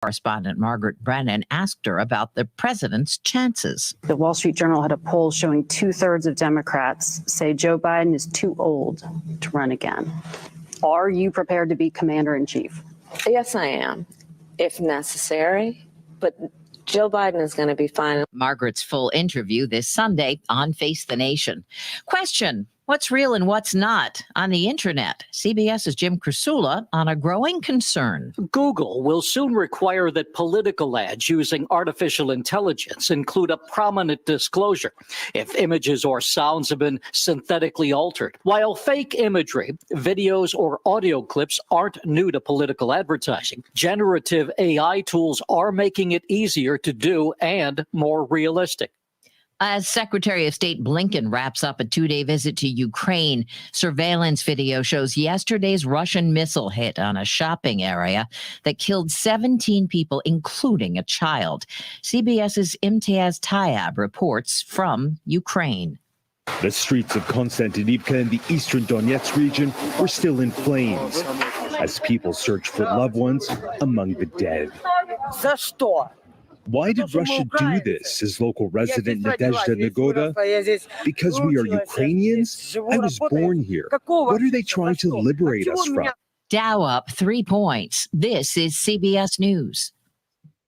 Correspondent Margaret Brennan asked her about the president's chances. The Wall Street Journal had a poll showing 2/3 of Democrats say Joe Biden is too old to run again. Are you prepared to be commander-in-chief? Yes, I am, if necessary, but Joe Biden is going to be fine. Margaret's full interview this Sunday on Face the Nation. Question: what's real and what's not on the internet? CBS's Jim Krasula on a growing concern. Google will soon require that political ads using artificial intelligence include a prominent disclosure if images or sounds have been synthetically altered. While fake imagery, videos, or audio clips aren't new to political advertising, generative AI tools are making it easier to do and more realistic. As Secretary of State Blinken wraps up a 2-day visit to Ukraine, surveillance video shows yesterday's Russian missile hit on a shopping area that killed 17 people, including a child. CBS's Imtiaz Tayab reports from Ukraine. The streets of Konstantinivka in the eastern Donetsk region were still in flames as people search for loved ones among the dead. Why did Russia do this, says local resident Nadezhda Nagoda? Because we are Ukrainians? I was born here. What are they trying to liberate us from? Dow up 3 points. This is CBS News.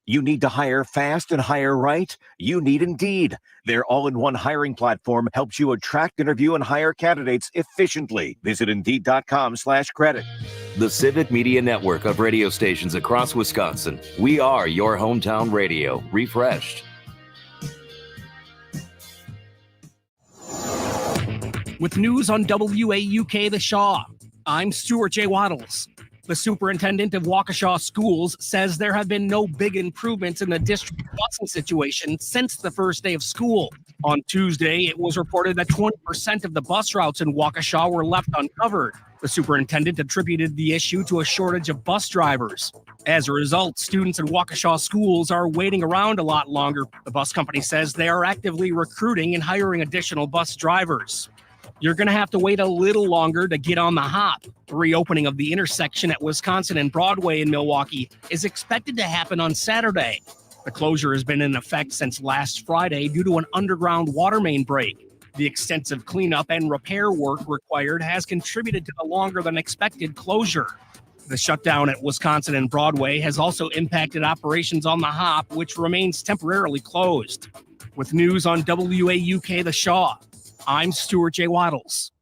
You need to hire fast and hire right? You need Indeed. Their all-in-one hiring platform helps you attract, interview, and hire candidates efficiently. Visit Indeed.com/credit. The Civic Media Network of radio stations across Wisconsin. We are your hometown radio, refreshed. With news on WAUK The Shaw, I'm Stuart J. Waddles. The superintendent of Waukesha Schools says there have been no big improvements in the district busing situation since the first day of school. On Tuesday, it was reported that 20% of the bus routes in Waukesha were left uncovered. The superintendent attributed the issue to a shortage of bus drivers. As a result, students in Waukesha schools are waiting around a lot longer. The bus company says they are actively recruiting and hiring additional bus drivers. You're going to have to wait a little longer to get on the hop. The reopening of the intersection at Wisconsin and Broadway in Milwaukee is expected to happen on Saturday. The closure has been in effect since last Friday due to an underground water main break. The extensive cleanup and repair work required has contributed to the longer than expected closure. The shutdown at Wisconsin and Broadway has also impacted operations on the hop, which remains temporarily closed. With news on WAUK The Shaw, I'm Stuart J. Waddles.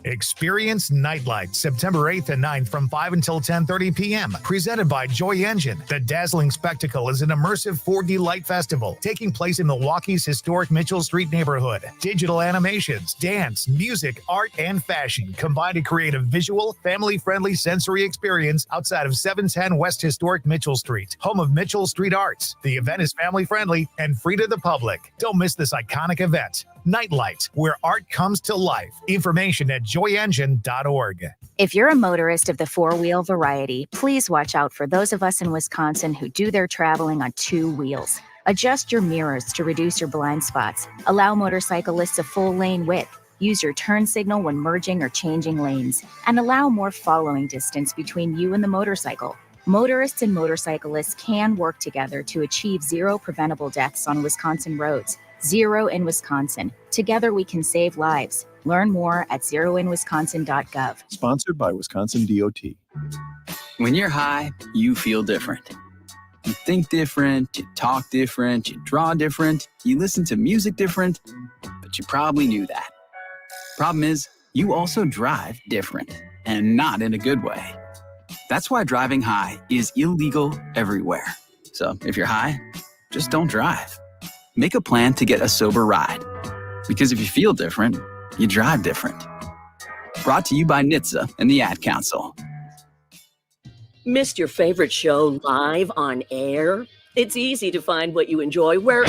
Experience Nightlight, September 8th and 9th from 5 until 10:30 p.m. Presented by Joy Engine. The dazzling spectacle is an immersive 4D light festival taking place in Milwaukee's historic Mitchell Street neighborhood. Digital animations, dance, music, art, and fashion combine to create a visual, family-friendly sensory experience outside of 710 West Historic Mitchell Street, home of Mitchell Street Arts. The event is family-friendly and free to the public. Don't miss this iconic event. Nightlight, where art comes to life. Information at joyengine.org. If you're a motorist of the four-wheel variety, please watch out for those of us in Wisconsin who do their traveling on two wheels. Adjust your mirrors to reduce your blind spots. Allow motorcyclists a full lane width. Use your turn signal when merging or changing lanes. And allow more following distance between you and the motorcycle. Motorists and motorcyclists can work together to achieve zero preventable deaths on Wisconsin roads. Zero in Wisconsin. Together we can save lives. Learn more at zeroinwisconsin.gov. Sponsored by Wisconsin DOT. When you're high, you feel different. You think different, you talk different, you draw different, you listen to music different, but you probably knew that. Problem is, you also drive different, and not in a good way. That's why driving high is illegal everywhere. So if you're high, just don't drive. Make a plan to get a sober ride. Because if you feel different, you drive different. Brought to you by NHTSA and the Ad Council. Missed your favorite show live on air? It's easy to find what you enjoy where...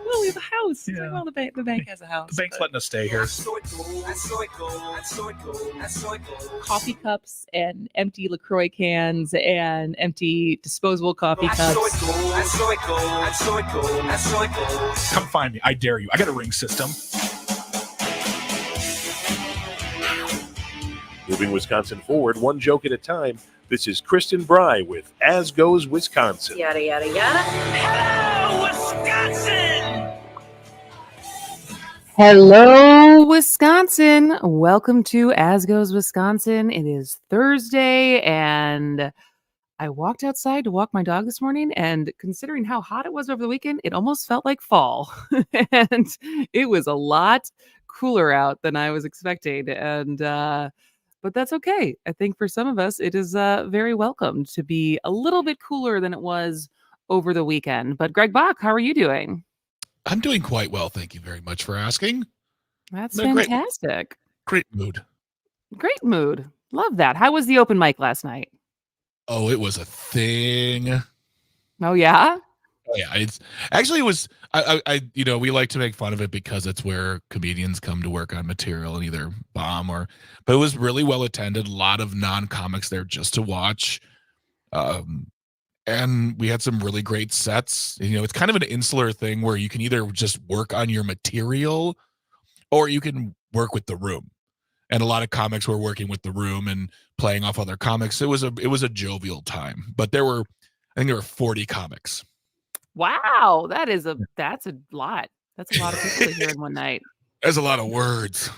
Well, we have a house. Yeah. Well, the bank has a house. The bank's letting us stay here. Coffee cups and empty LaCroix cans and empty disposable coffee cups. Come find me. I dare you. I got a ring system. Moving Wisconsin forward, one joke at a time, this is Kristen Bry with As Goes Wisconsin. Yada, yada, yada. Hello, Wisconsin! Hello, Wisconsin. Welcome to As Goes Wisconsin. It is Thursday, and I walked outside to walk my dog this morning, and considering how hot it was over the weekend, it almost felt like fall. And it was a lot cooler out than I was expecting. But that's okay. I think for some of us, it is very welcome to be a little bit cooler than it was over the weekend. But Greg Bach, how are you doing? I'm doing quite well. Thank you very much for asking. That's No, great. fantastic. Great mood. Great mood. Love that. How was the open mic last night? Oh, it was a thing. Oh, yeah? Oh, yeah. It was, we like to make fun of it because it's where comedians come to work on material and either bomb but it was really well attended. A lot of non-comics there just to watch. And we had some really great sets. It's kind of an insular thing where you can either just work on your material or you can work with the room. And a lot of comics were working with the room and playing off other comics. It was a jovial time, but I think there were 40 comics. Wow, that's a lot. That's a lot of people to hear in one night. There's a lot of words.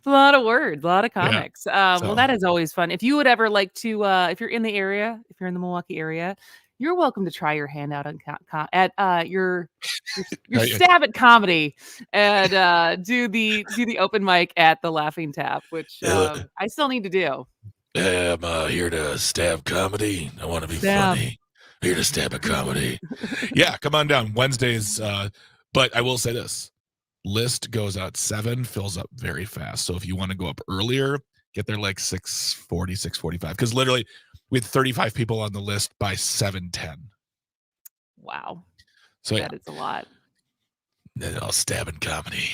A lot of words, a lot of comics. Yeah. Well, that is always fun. If you would ever like to, if you're in the area, if you're in the Milwaukee area, you're welcome to try your hand out at your stab at comedy and do the open mic at the Laughing Tap, which I still need to do. Yeah, I'm here to stab comedy. I want to be funny. Here to stab at comedy. Yeah, come on down. Wednesdays. But I will say this. List goes out 7, fills up very fast. So if you want to go up earlier, get there like 6:40, 6:45. Because literally we had 35 people on the list by 7:10. Wow. So that is a lot. Then I'll stab in comedy.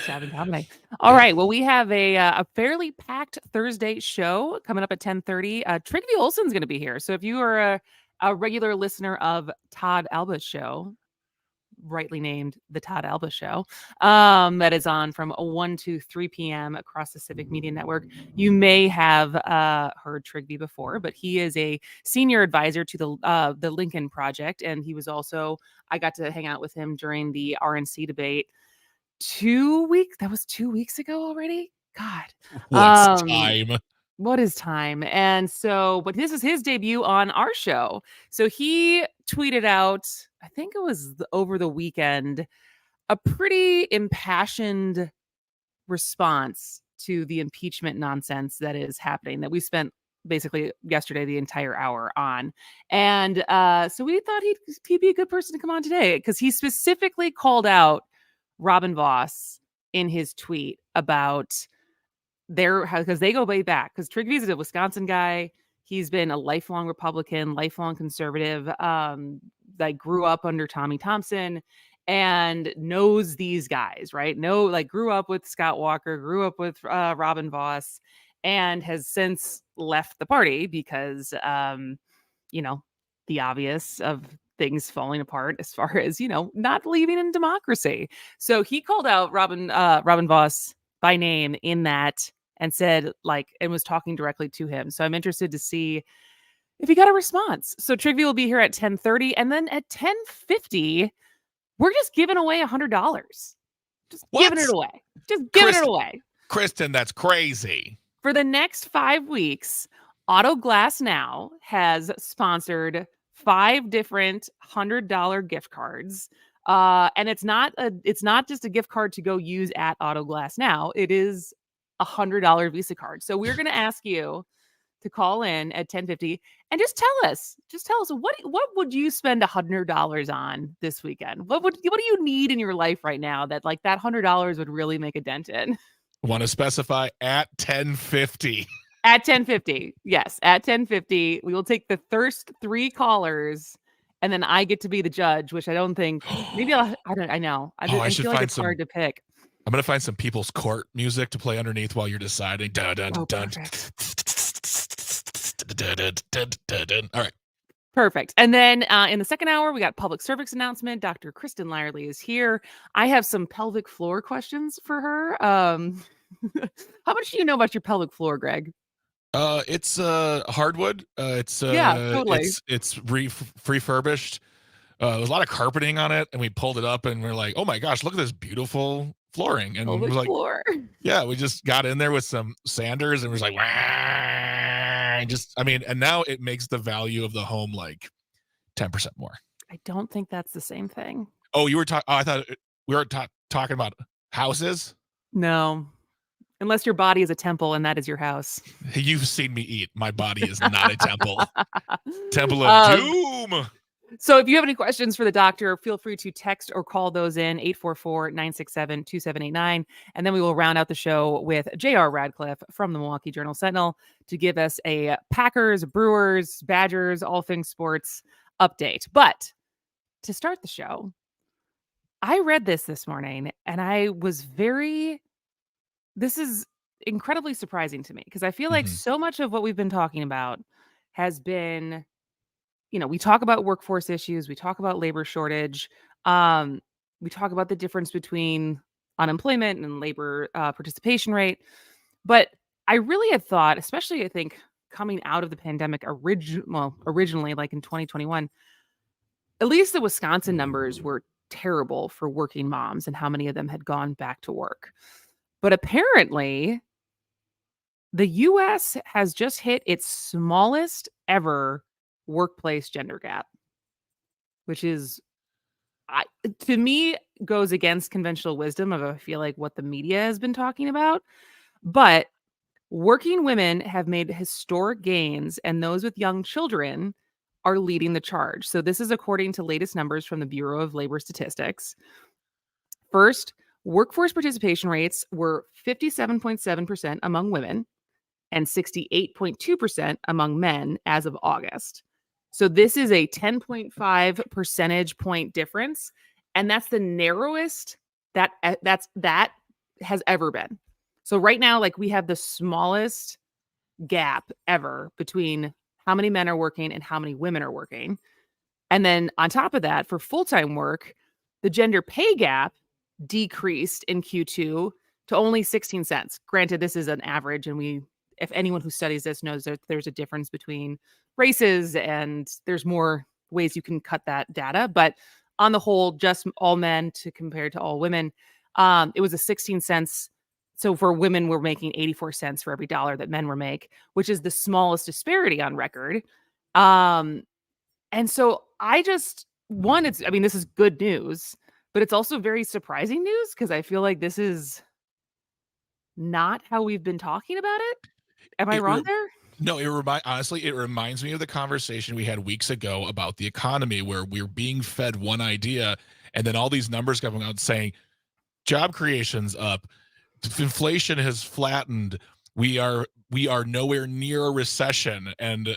Stab in comedy. All right. Well, we have a fairly packed Thursday show coming up at 10:30. Trygve Oleson's going to be here. So if you are a regular listener of Todd Alba's show, rightly named The Todd Alba Show, that is on from 1 to 3 p.m. across the Civic Media Network. You may have heard Trygve before, but he is a senior advisor to the Lincoln Project, and he was also, I got to hang out with him during the RNC debate 2 weeks. That was 2 weeks ago already. God, what's time? What is time? And so, but this is his debut on our show. So he tweeted out, I think it was over the weekend, a pretty impassioned response to the impeachment nonsense that is happening, that we spent basically yesterday the entire hour on. And so we thought he'd be a good person to come on today, because he specifically called out Robin Vos in his tweet about because they go way back, because Trygve is a Wisconsin guy. He's been a lifelong Republican, lifelong conservative, that grew up under Tommy Thompson and knows these guys, right? Grew up with Scott Walker, grew up with Robin Vos, and has since left the party because, the obvious of things falling apart as far as, not believing in democracy. So he called out Robin Vos by name in that, and said, and was talking directly to him. So I'm interested to see if he got a response. So Trygve will be here at 10:30, and then at 10:50, we're just giving away $100. Just giving it away. Just giving it away. Kristen, that's crazy. For the next 5 weeks, Auto Glass Now has sponsored 5 different $100 gift cards. And it's not just a gift card to go use at Auto Glass Now. It is a $100 Visa card. So we're going to ask you to call in at 10:50 and just tell us what would you spend $100 on this weekend? What do you need in your life right now that that $100 would really make a dent in? Want to specify at 10:50. At 10:50. Yes, at 10:50. We will take the first 3 callers, and then I get to be the judge, which I don't think. Maybe I know. I should feel like find it's hard to pick. I'm going to find some People's Court music to play underneath while you're deciding. Dun, dun, dun, dun. All right. Perfect. And then in the second hour, we got public Cervix Announcement. Dr. Kristin Lyerly is here. I have some pelvic floor questions for her. How much do you know about your pelvic floor, Greg? It's hardwood. Yeah, totally. It's refurbished. There's a lot of carpeting on it, and we pulled it up, and we're like, "Oh my gosh, look at this beautiful flooring!" And we're Pelvic like, floor. "Yeah." We just got in there with some sanders, and we're like, "Wah," and and now it makes the value of the home like 10% more. I don't think that's the same thing. Oh, you were talking. Oh, I thought we were talking about houses. No, unless your body is a temple and that is your house. You've seen me eat. My body is not a temple. Temple of doom. So if you have any questions for the doctor, feel free to text or call those in 844-967-2789. And then we will round out the show with J.R. Radcliffe from the Milwaukee Journal-Sentinel to give us a Packers, Brewers, Badgers, all things sports update. But to start the show, I read this morning and I was this is incredibly surprising to me because I feel like so much of what we've been talking about has been, we talk about workforce issues, we talk about labor shortage, we talk about the difference between unemployment and labor participation rate. But I really had thought, especially I think coming out of the pandemic originally like in 2021, at least the Wisconsin numbers were terrible for working moms and how many of them had gone back to work. But apparently, the U.S. has just hit its smallest ever workplace gender gap, which is, to me, goes against conventional wisdom of, I feel like, what the media has been talking about. But working women have made historic gains, and those with young children are leading the charge. So this is according to latest numbers from the Bureau of Labor Statistics. First, workforce participation rates were 57.7% among women and 68.2% among men as of August. So this is a 10.5 percentage point difference, and that's the narrowest that has ever been. So right now, like, we have the smallest gap ever between how many men are working and how many women are working. And then on top of that, for full-time work, the gender pay gap decreased in Q2 to only 16 cents. Granted, this is an average, and if anyone who studies this knows that there's a difference between races and there's more ways you can cut that data. But on the whole, just all men compared to all women, it was a 16 cents. So for women, we're making 84 cents for every dollar that men were make, which is the smallest disparity on record. And so this is good news, but it's also very surprising news because I feel like this is not how we've been talking about it. Am I wrong there? No, honestly, it reminds me of the conversation we had weeks ago about the economy, where we're being fed one idea, and then all these numbers coming out saying job creation's up, inflation has flattened, we are nowhere near a recession, and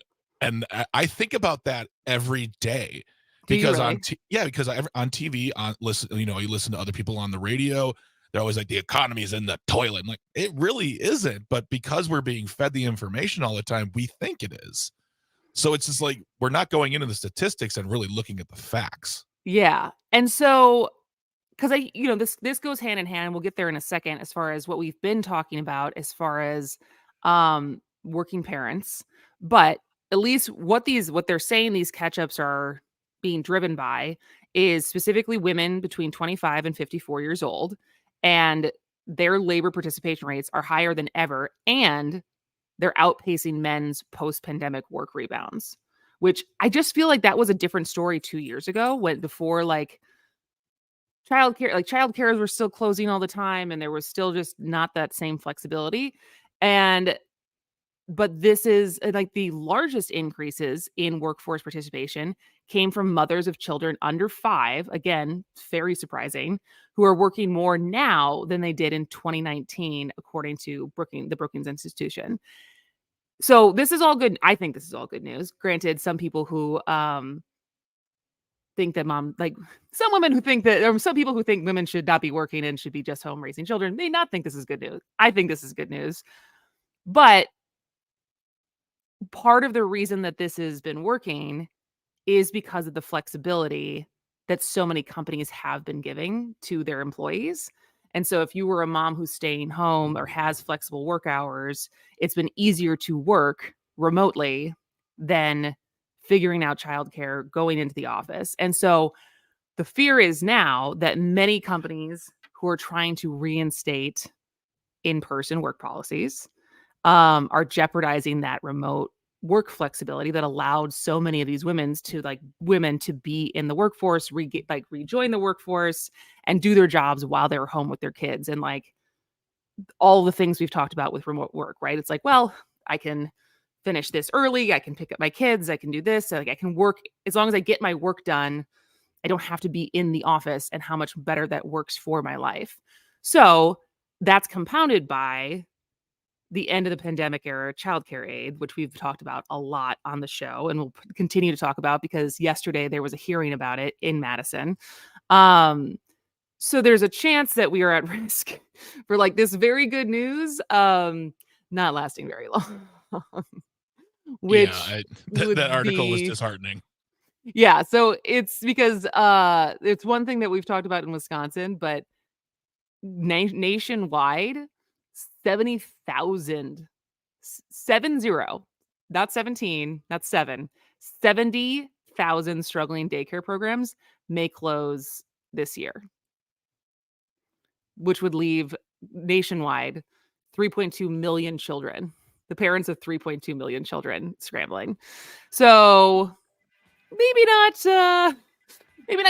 I think about that every day. Because really? because on TV, you listen to other people on the radio. They're always like, the economy is in the toilet. I'm like, it really isn't. But because we're being fed the information all the time, we think it is. So it's just like, we're not going into the statistics and really looking at the facts. Yeah. And so, because this goes hand in hand. We'll get there in a second as far as what we've been talking about as far as working parents. But at least what they're saying these catch-ups are being driven by is specifically women between 25 and 54 years old, and their labor participation rates are higher than ever, and they're outpacing men's post-pandemic work rebounds, which I just feel like that was a different story 2 years ago, before childcare were still closing all the time and there was still just not that same flexibility. But this is like the largest increases in workforce participation came from mothers of children under 5. Again, very surprising, who are working more now than they did in 2019, according to the Brookings Institution. So this is all good. I think this is all good news. Granted, some people who think that some women who think that, or some people who think women should not be working and should be just home raising children, may not think this is good news. I think this is good news. But part of the reason that this has been working is because of the flexibility that so many companies have been giving to their employees. And so if you were a mom who's staying home or has flexible work hours, it's been easier to work remotely than figuring out childcare, going into the office. And so the fear is now that many companies who are trying to reinstate in-person work policies are jeopardizing that remote work flexibility that allowed so many of these women to be in the workforce, rejoin the workforce and do their jobs while they're home with their kids. And like all the things we've talked about with remote work, right? It's like, well, I can finish this early. I can pick up my kids. I can do this. Like I can work as long as I get my work done. I don't have to be in the office, and how much better that works for my life. So that's compounded by the end of the pandemic era childcare aid, which we've talked about a lot on the show and we'll continue to talk about because yesterday there was a hearing about it in Madison. So there's a chance that we are at risk for like this very good news not lasting very long. Which that article was disheartening. Yeah, so it's because it's one thing that we've talked about in Wisconsin, but nationwide 70,000 70, not 17, not 7, 70,000 struggling daycare programs may close this year, which would leave nationwide 3.2 million children, the parents of 3.2 million children scrambling. So maybe not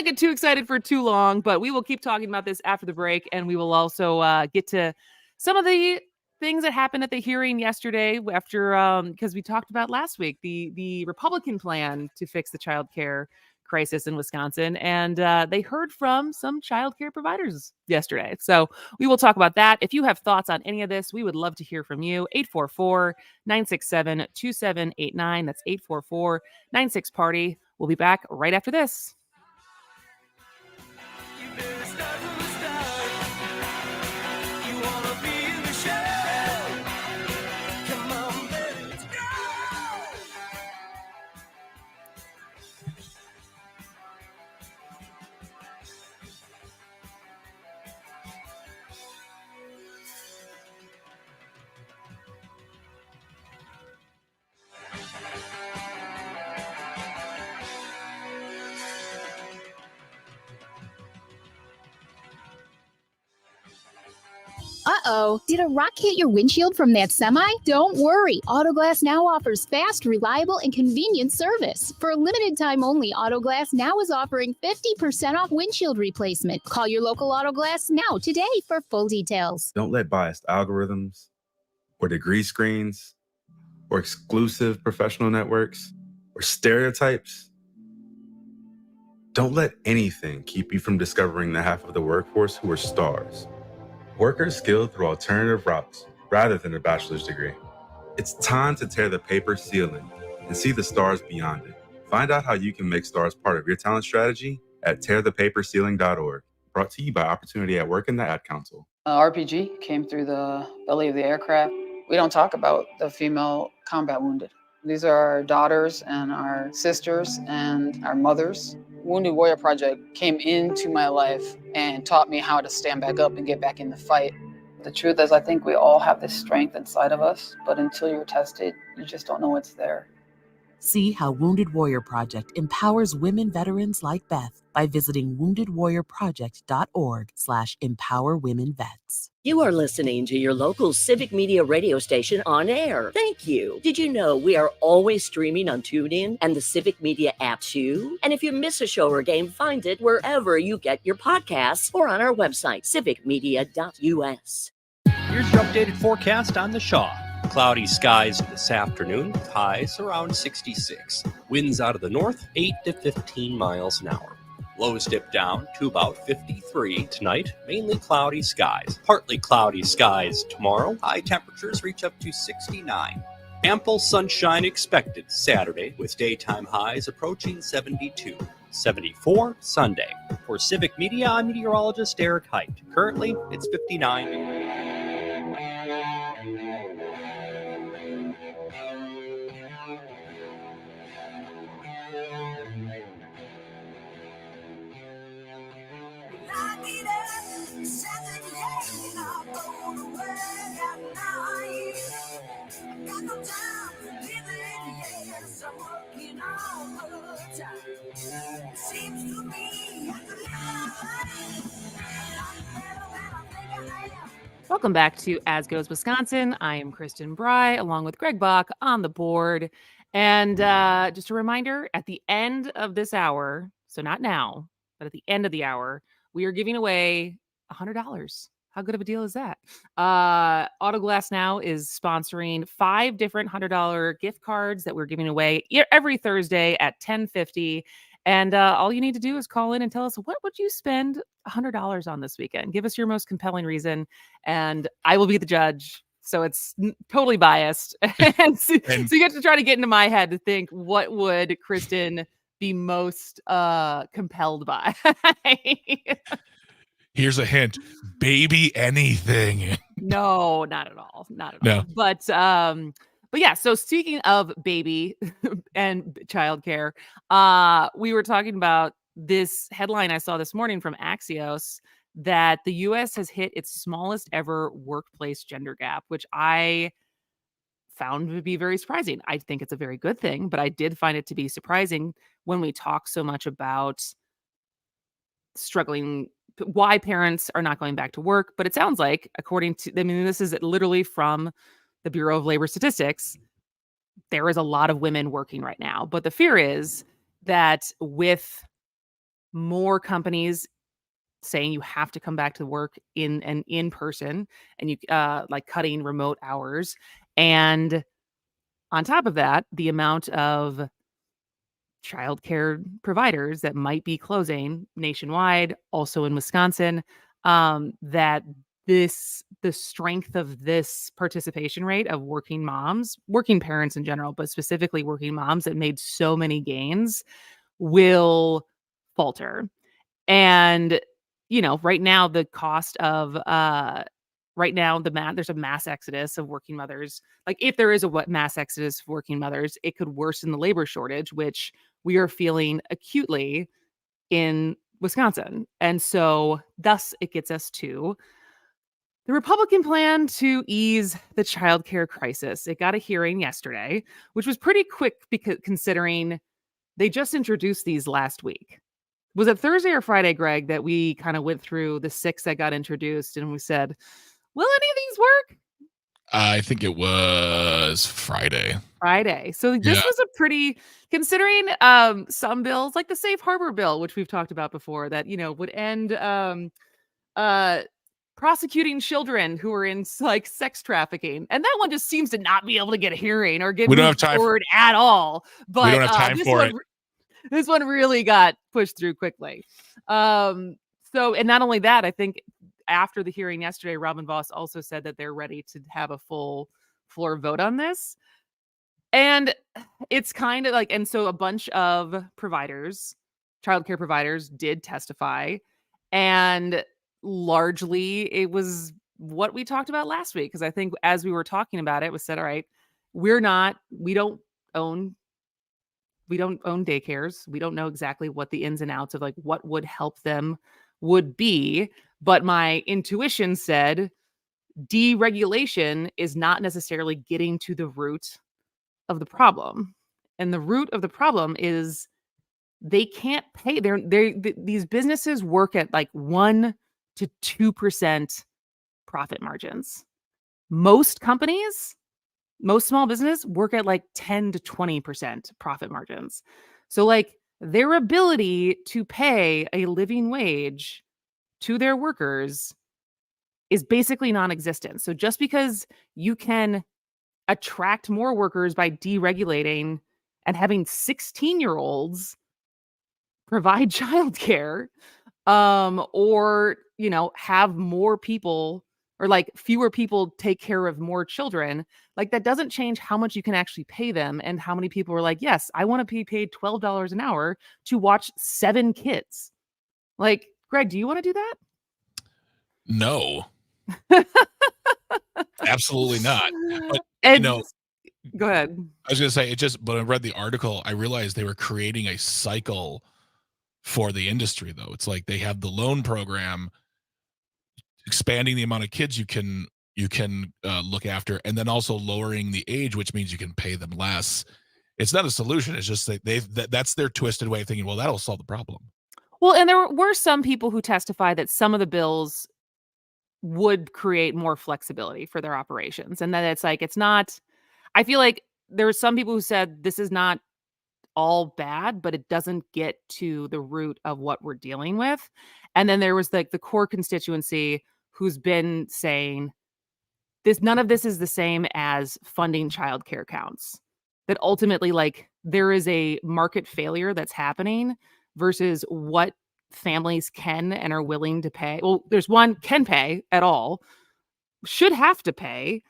get too excited for too long, but we will keep talking about this after the break. And we will also get to some of the things that happened at the hearing yesterday after, because we talked about last week, the Republican plan to fix the child care crisis in Wisconsin. And they heard from some child care providers yesterday. So we will talk about that. If you have thoughts on any of this, we would love to hear from you. 844-967-2789. That's 844-96-PARTY. We'll be back right after this. Uh-oh, did a rock hit your windshield from that semi? Don't worry, Autoglass Now offers fast, reliable, and convenient service. For a limited time only, Autoglass Now is offering 50% off windshield replacement. Call your local Autoglass Now today for full details. Don't let biased algorithms or degree screens or exclusive professional networks or stereotypes. Don't let anything keep you from discovering the half of the workforce who are stars. Workers skilled through alternative routes rather than a bachelor's degree. It's time to tear the paper ceiling and see the stars beyond it. Find out how you can make stars part of your talent strategy at tearthepaperceiling.org. Brought to you by Opportunity at Work and the Ad Council. RPG came through the belly of the aircraft. We don't talk about the female combat wounded. These are our daughters and our sisters and our mothers. Wounded Warrior Project came into my life and taught me how to stand back up and get back in the fight. The truth is, I think we all have this strength inside of us, but until you're tested, you just don't know what's there. See how Wounded Warrior Project empowers women veterans like Beth by visiting woundedwarriorproject.org/empowerwomenvets. You are listening to your local Civic Media radio station on air. Thank you. Did you know we are always streaming on TuneIn and the Civic Media app too? And if you miss a show or game, find it wherever you get your podcasts or on our website, civicmedia.us. Here's your updated forecast on the Shaw. Cloudy skies this afternoon, highs around 66. Winds out of the north, 8 to 15 miles an hour. Lows dip down to about 53 tonight, mainly cloudy skies. Partly cloudy skies tomorrow, high temperatures reach up to 69. Ample sunshine expected Saturday, with daytime highs approaching 72. 74 Sunday. For Civic Media, I'm meteorologist Eric Height. Currently, it's 59. Welcome back to As Goes Wisconsin. I am Kristin Bry, along with Greg Bach on the board. And just a reminder, at the end of this hour, so not now, but at the end of the hour, we are giving away $100. How good of a deal is that? Autoglass Now is sponsoring 5 different $100 gift cards that we're giving away every Thursday at 10:50. And all you need to do is call in and tell us, what would you spend $100 on this weekend? Give us your most compelling reason, and I will be the judge. So it's totally biased. and so you get to try to get into my head to think, what would Kristin be most compelled by? Here's a hint. Baby anything. No, not at all. Not at No. all. But yeah, so speaking of baby and childcare, we were talking about this headline I saw this morning from Axios that the US has hit its smallest ever workplace gender gap, which I found to be very surprising. I think it's a very good thing, but I did find it to be surprising when we talk so much about struggling, why parents are not going back to work. But it sounds like, according to, I mean, this is literally from the Bureau of Labor Statistics, there is a lot of women working right now. But the fear is that with more companies saying you have to come back to work in person, and you like cutting remote hours, and on top of that, the amount of childcare providers that might be closing nationwide, also in Wisconsin, that the strength of this participation rate of working moms, working parents in general, but specifically working moms that made so many gains, will falter. And, you know, right now the cost of there's a mass exodus of working mothers. Like, if there is a mass exodus of working mothers, it could worsen the labor shortage, which we are feeling acutely in Wisconsin. And so thus it gets us to the Republican plan to ease the childcare crisis. It got a hearing yesterday, which was pretty quick because considering they just introduced these last week. Was it Thursday or Friday, Greg, that we kind of went through the 6 that got introduced and we said, will any of these work? I think it was Friday. So this was a pretty, considering some bills like the Safe Harbor bill, which we've talked about before, that, you know, would end prosecuting children who are in like sex trafficking, and that one just seems to not be able to get a hearing or get moved forward at all. But we don't have time for it. This one really got pushed through quickly. And not only that, I think after the hearing yesterday, Robin Voss also said that they're ready to have a full floor vote on this. And it's kind of like, and so a bunch of providers, childcare providers, did testify, and largely it was what we talked about last week. Because I think as we were talking about it, it was said, all right, we don't own daycares. We don't know exactly what the ins and outs of like what would help them would be. But my intuition said deregulation is not necessarily getting to the root of the problem. And the root of the problem is they can't pay. These businesses work at like 1% to 2% profit margins. Most companies, most small business work at like 10 to 20% profit margins. So like their ability to pay a living wage to their workers is basically non-existent. So just because you can attract more workers by deregulating and having 16-year-olds provide childcare, or, you know, have more people or like fewer people take care of more children, like that doesn't change how much you can actually pay them and how many people are like, yes, I want to be paid $12 an hour to watch 7 kids. Like, Greg, do you want to do that? No. Absolutely not. But, and go ahead. I was going to say, but I read the article, I realized they were creating a cycle for the industry, though. It's like they have the loan program expanding the amount of kids you can look after, and then also lowering the age, which means you can pay them less. It's not a solution. It's just that's their twisted way of thinking, well, that'll solve the problem. Well, and there were some people who testified that some of the bills would create more flexibility for their operations. And then it's not, I feel like there were some people who said this is not all bad, but it doesn't get to the root of what we're dealing with. And then there was the core constituency who's been saying none of this is the same as funding childcare counts. That ultimately, there is a market failure that's happening versus what families can and are willing to pay. Well, there's one can pay at all, should have to pay,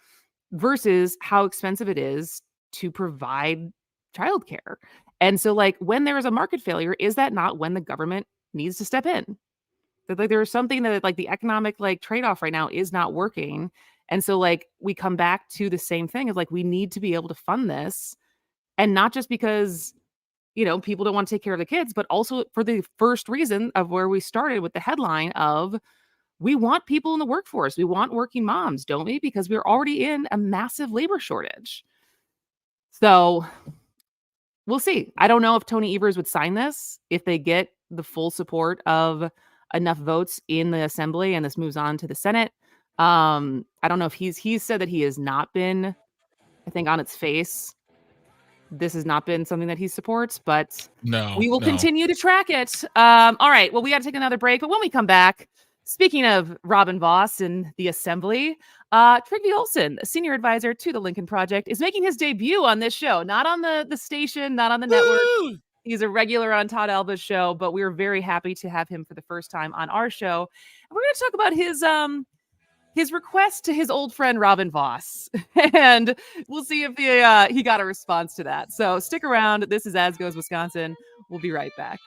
versus how expensive it is to provide childcare. And so when there is a market failure, is that not when the government needs to step in? That there's something that the economic trade-off right now is not working. And so we come back to the same thing of we need to be able to fund this, and not just because people don't want to take care of the kids, but also for the first reason of where we started with the headline of we want people in the workforce. We want working moms, don't we? Because we're already in a massive labor shortage. So we'll see. I don't know if Tony Evers would sign this if they get the full support of enough votes in the assembly and this moves on to the Senate. I don't know if he's said that he has not been, I think on its face, this has not been something that he supports, but we will continue to track it. All right. Well, we got to take another break, but when we come back, speaking of Robin Vos and the assembly, Trygve Oleson, a senior advisor to the Lincoln Project, is making his debut on this show, not on the station, not on the network. He's a regular on Todd Alba's show, but we are very happy to have him for the first time on our show. And we're going to talk about his request to his old friend Robin Vos, and we'll see if he got a response to that. So stick around. This is As Goes Wisconsin. We'll be right back.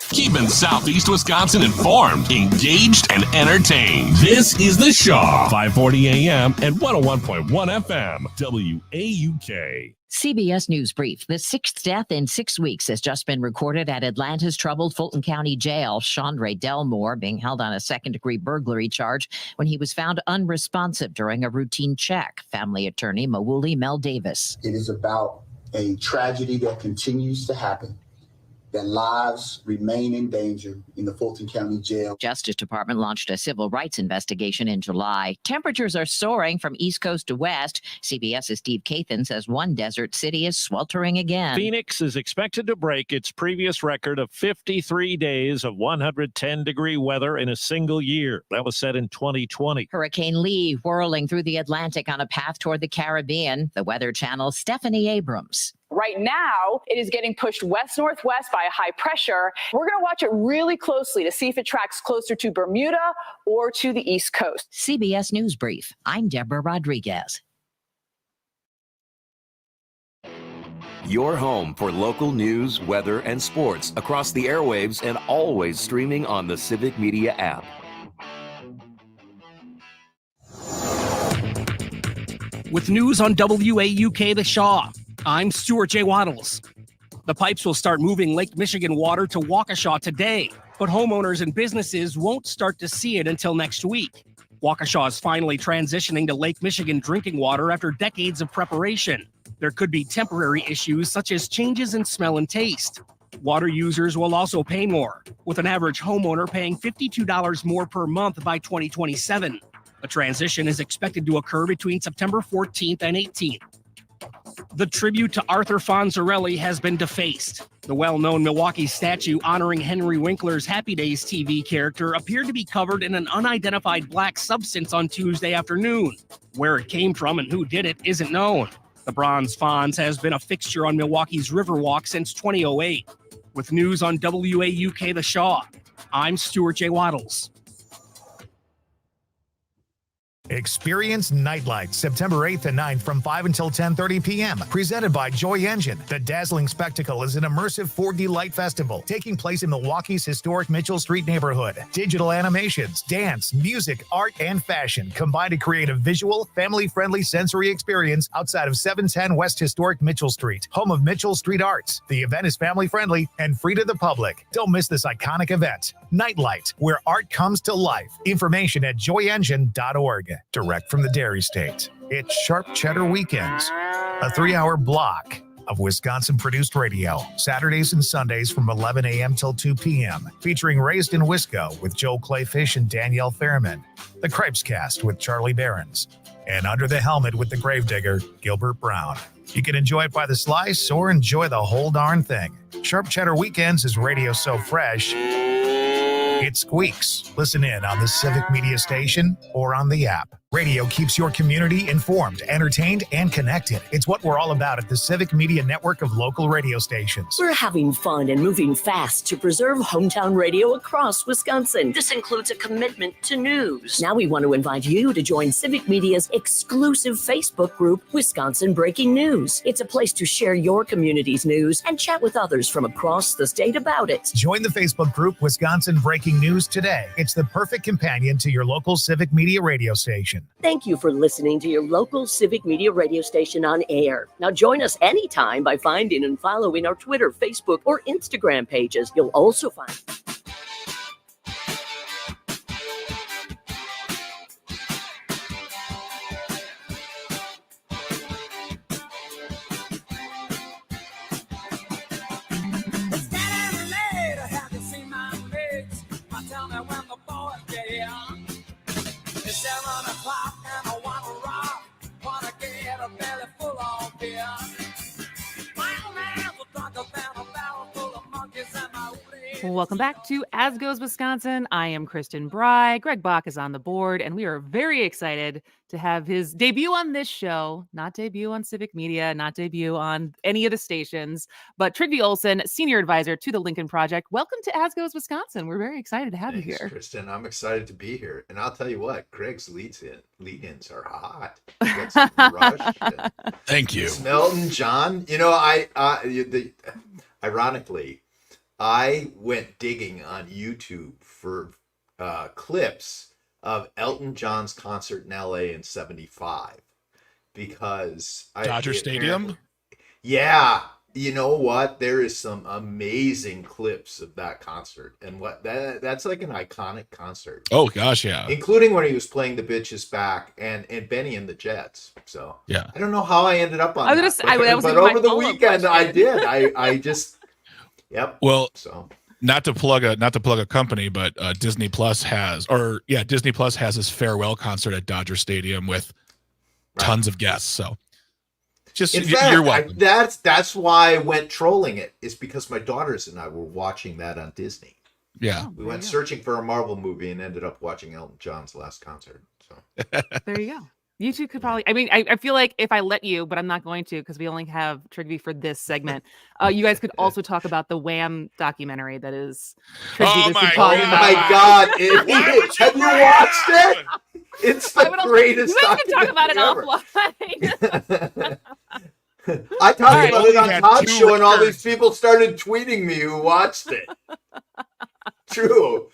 Keeping Southeast Wisconsin informed, engaged, and entertained. This is The Shaw, 540 AM and 101.1 FM, WAUK. CBS News Brief. The sixth death in 6 weeks has just been recorded at Atlanta's troubled Fulton County Jail. Chandre Delmore being held on a second-degree burglary charge when he was found unresponsive during a routine check. Family attorney Mawuli Mel Davis. It is about a tragedy that continues to happen, that lives remain in danger in the Fulton County Jail. Justice Department launched a civil rights investigation in July. Temperatures are soaring from East Coast to West. CBS's Steve Kathan says one desert city is sweltering again. Phoenix is expected to break its previous record of 53 days of 110-degree weather in a single year. That was set in 2020. Hurricane Lee whirling through the Atlantic on a path toward the Caribbean. The Weather Channel's Stephanie Abrams. Right now, it is getting pushed west-northwest by a high pressure. We're going to watch it really closely to see if it tracks closer to Bermuda or to the East Coast. CBS News Brief. I'm Deborah Rodriguez. Your home for local news, weather, and sports across the airwaves and always streaming on the Civic Media app. With news on WAUK The Shaw, I'm Stuart J. Waddles. The pipes will start moving Lake Michigan water to Waukesha today, but homeowners and businesses won't start to see it until next week. Waukesha is finally transitioning to Lake Michigan drinking water after decades of preparation. There could be temporary issues such as changes in smell and taste. Water users will also pay more, with an average homeowner paying $52 more per month by 2027. The transition is expected to occur between September 14th and 18th. The tribute to Arthur Fonzarelli has been defaced. The well-known Milwaukee statue honoring Henry Winkler's Happy Days TV character appeared to be covered in an unidentified black substance on Tuesday afternoon. Where it came from and who did it isn't known. The bronze Fonz has been a fixture on Milwaukee's Riverwalk since 2008. With news on WAUK The Shaw, I'm Stuart J. Waddles. Experience Nightlight September 8th and 9th from 5 until 10:30 p.m. Presented by Joy Engine. The dazzling spectacle is an immersive 4D light festival taking place in Milwaukee's historic Mitchell Street neighborhood. Digital animations, dance, music, art, and fashion combine to create a visual, family-friendly sensory experience outside of 710 West Historic Mitchell Street, home of Mitchell Street Arts. The event is family-friendly and free to the public. Don't miss this iconic event. Nightlight, where art comes to life. Information at joyengine.org. Direct from the Dairy State. It's Sharp Cheddar Weekends, a 3-hour block of Wisconsin-produced radio, Saturdays and Sundays from 11 a.m. till 2 p.m., featuring Raised in Wisco with Joel Clayfish and Danielle Fairman, The Cripes Cast with Charlie Behrens, and Under the Helmet with the Gravedigger, Gilbert Brown. You can enjoy it by the slice or enjoy the whole darn thing. Sharp Cheddar Weekends is radio so fresh, it squeaks. Listen in on the Civic Media Station or on the app. Radio keeps your community informed, entertained, and connected. It's what we're all about at the Civic Media network of local radio stations. We're having fun and moving fast to preserve hometown radio across Wisconsin. This includes a commitment to news. Now we want to invite you to join Civic Media's exclusive Facebook group, Wisconsin Breaking News. It's a place to share your community's news and chat with others from across the state about it. Join the Facebook group, Wisconsin Breaking News today. It's the perfect companion to your local Civic Media radio station. Thank you for listening to your local Civic Media radio station on air. Now join us anytime by finding and following our Twitter, Facebook, or Instagram pages. You'll also find... It's 7 o'clock and I wanna rock, wanna get a belly full of beer. My old man's a drunker than a barrel full of monkeys and my Welcome back to As Goes Wisconsin. I am Kristin Bry. Greg Bach is on the board, and we are very excited to have his debut on this show, not debut on Civic Media, not debut on any of the stations, but Trygve Oleson, senior advisor to the Lincoln Project. Welcome to As Goes Wisconsin. We're very excited to have you here. Kristin, I'm excited to be here. And I'll tell you what, Greg's lead-ins are hot. Get some Rush and Thank you. Elton John. You know, ironically, I went digging on YouTube for clips of Elton John's concert in LA in '75 because Dodger Stadium. Yeah, you know what? There is some amazing clips of that concert, and that's like an iconic concert. Oh gosh, yeah. Including when he was playing "The Bitch Is Back" and Benny and the Jets. So yeah, I don't know how I ended up on I was that, gonna say, but over the weekend I did. I just. Yep. Well, so not to plug a company, but Disney Plus has his farewell concert at Dodger Stadium with tons of guests. So just in fact, you're welcome. That's why I went trolling it. Is because my daughters and I were watching that on Disney. Yeah. We went searching for a Marvel movie and ended up watching Elton John's last concert. So There you go. You two could probably, I feel like if I let you, but I'm not going to because we only have Trygve for this segment. You guys could also talk about the Wham documentary that is Trygve. Oh my God. Have you watched it? It's the greatest You guys can talk about it ever. offline. I talked about it on had Todd's 2 show and all records. these people started tweeting me who watched it. True.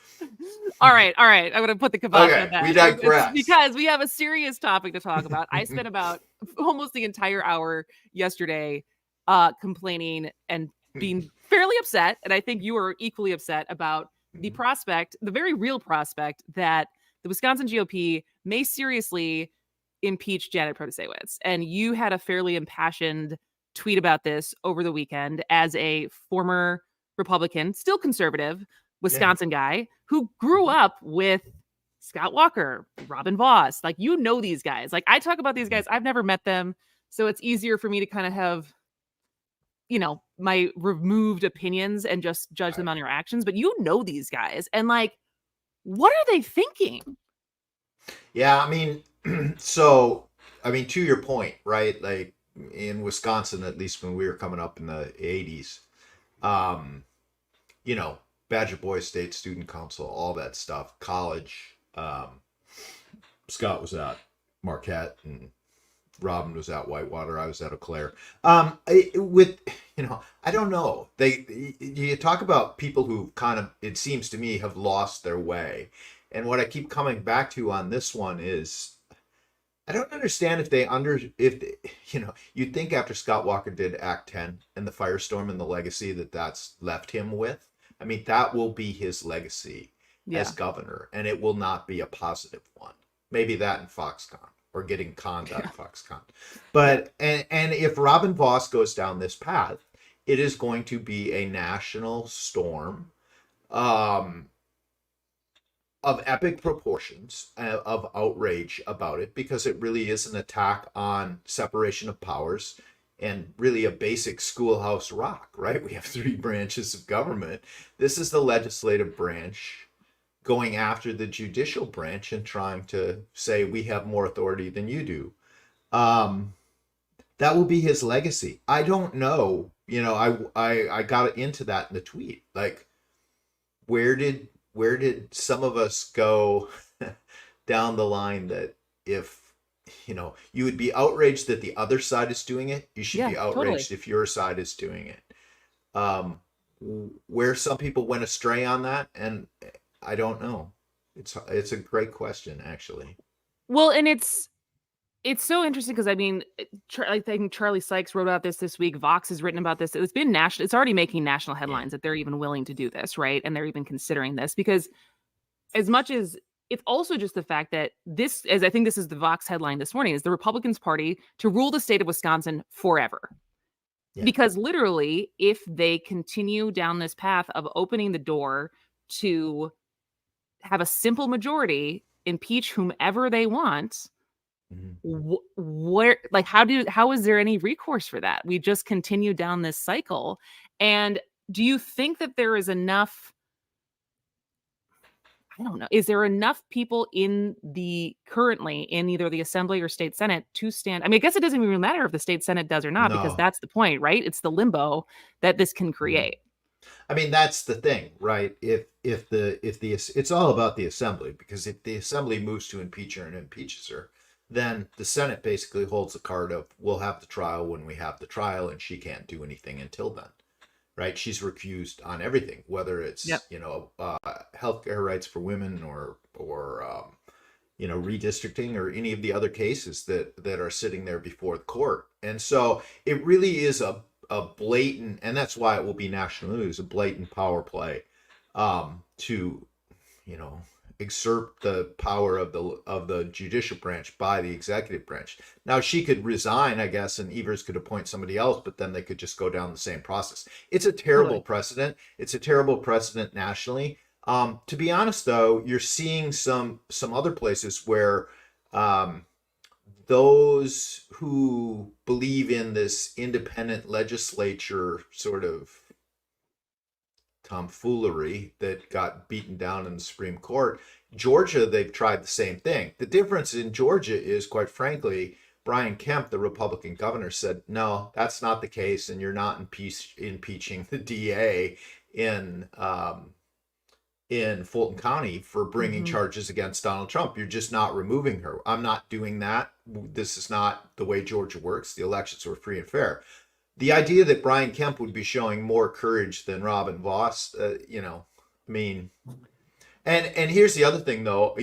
All right. I'm going to put the kibosh Okay, on that. we digress. It's because we have a serious topic to talk about. I spent about almost the entire hour yesterday complaining and being fairly upset. And I think you were equally upset about the prospect, the very real prospect that the Wisconsin GOP may seriously impeach Janet Protasiewicz. And you had a fairly impassioned tweet about this over the weekend as a former Republican, still conservative, Wisconsin guy who grew up with Scott Walker, Robin Voss. Like, you know these guys. Like, I talk about these guys. I've never met them. So it's easier for me to kind of have, my removed opinions and just judge them on your actions. But you know these guys. And like, what are they thinking? Yeah, I mean, to your point, right? Like in Wisconsin, at least when we were coming up in the 80s, Badger Boys State Student Council, all that stuff, college, Scott was at Marquette and Robin was at Whitewater. I was at Eau Claire. I don't know. You talk about people who kind of, it seems to me, have lost their way. And what I keep coming back to on this one is, I don't understand you'd think after Scott Walker did Act 10 and the firestorm and the legacy that's left him with. I mean, that will be his legacy as governor, and it will not be a positive one. Maybe that in Foxconn, or getting conned out of Foxconn. But, and if Robin Vos goes down this path, it is going to be a national storm of epic proportions of outrage about it, because it really is an attack on separation of powers and really a basic schoolhouse rock, right? We have 3 branches of government. This is the legislative branch going after the judicial branch and trying to say we have more authority than you do. That will be his legacy. I don't know. I got into that in the tweet. Like, where did some of us go down the line that if you would be outraged that the other side is doing it, you should be outraged if your side is doing it. Where some people went astray on that, and I don't know. It's a great question, actually. Well, and it's so interesting because, I mean, I think Charlie Sykes wrote about this week. Vox has written about this. It's been national. It's already making national headlines that they're even willing to do this, right? And they're even considering this, because as much as it's also just the fact that this, as I think this is the Vox headline this morning, is the Republicans Party to rule the state of Wisconsin forever. Yeah. Because literally, if they continue down this path of opening the door to have a simple majority impeach whomever they want, how is there any recourse for that? We just continue down this cycle. And do you think that there is enough, I don't know, is there enough people currently in either the Assembly or State Senate to stand? I mean, I guess it doesn't even matter if the State Senate does or not, because that's the point, right? It's the limbo that this can create. I mean, that's the thing, right? If it's all about the Assembly, because if the Assembly moves to impeach her and impeaches her, then the Senate basically holds the card of, we'll have the trial when we have the trial, and she can't do anything until then, right? She's recused on everything, whether it's healthcare rights for women or redistricting or any of the other cases that are sitting there before the court. And so it really is a blatant, and that's why it will be national news, a blatant power play to exert the power of the judicial branch by the executive branch. Now, she could resign, I guess, and Evers could appoint somebody else, but then they could just go down the same process. It's a terrible precedent. It's a terrible precedent nationally. To be honest, though, you're seeing some other places where those who believe in this independent legislature sort of tomfoolery that got beaten down in the Supreme Court. Georgia, they've tried the same thing. The difference in Georgia is, quite frankly, Brian Kemp, the Republican governor, said, no, that's not the case, and you're not impeaching the DA in Fulton County for bringing charges against Donald Trump. You're just not removing her. I'm not doing that. This is not the way Georgia works. The elections were free and fair. The idea that Brian Kemp would be showing more courage than Robin Vos, and here's the other thing, though,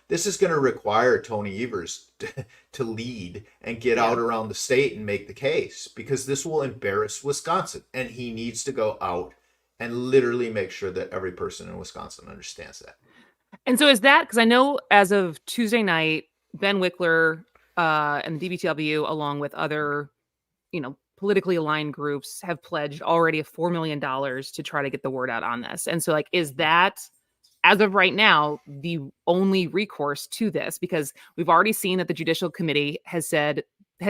this is going to require Tony Evers to lead and get out around the state and make the case, because this will embarrass Wisconsin, and he needs to go out and literally make sure that every person in Wisconsin understands that. And so is that, because I know as of Tuesday night, Ben Wickler and the DBTW, along with other, politically aligned groups, have pledged already $4 million to try to get the word out on this. And so, is that, as of right now, the only recourse to this? Because we've already seen that the Judicial Committee has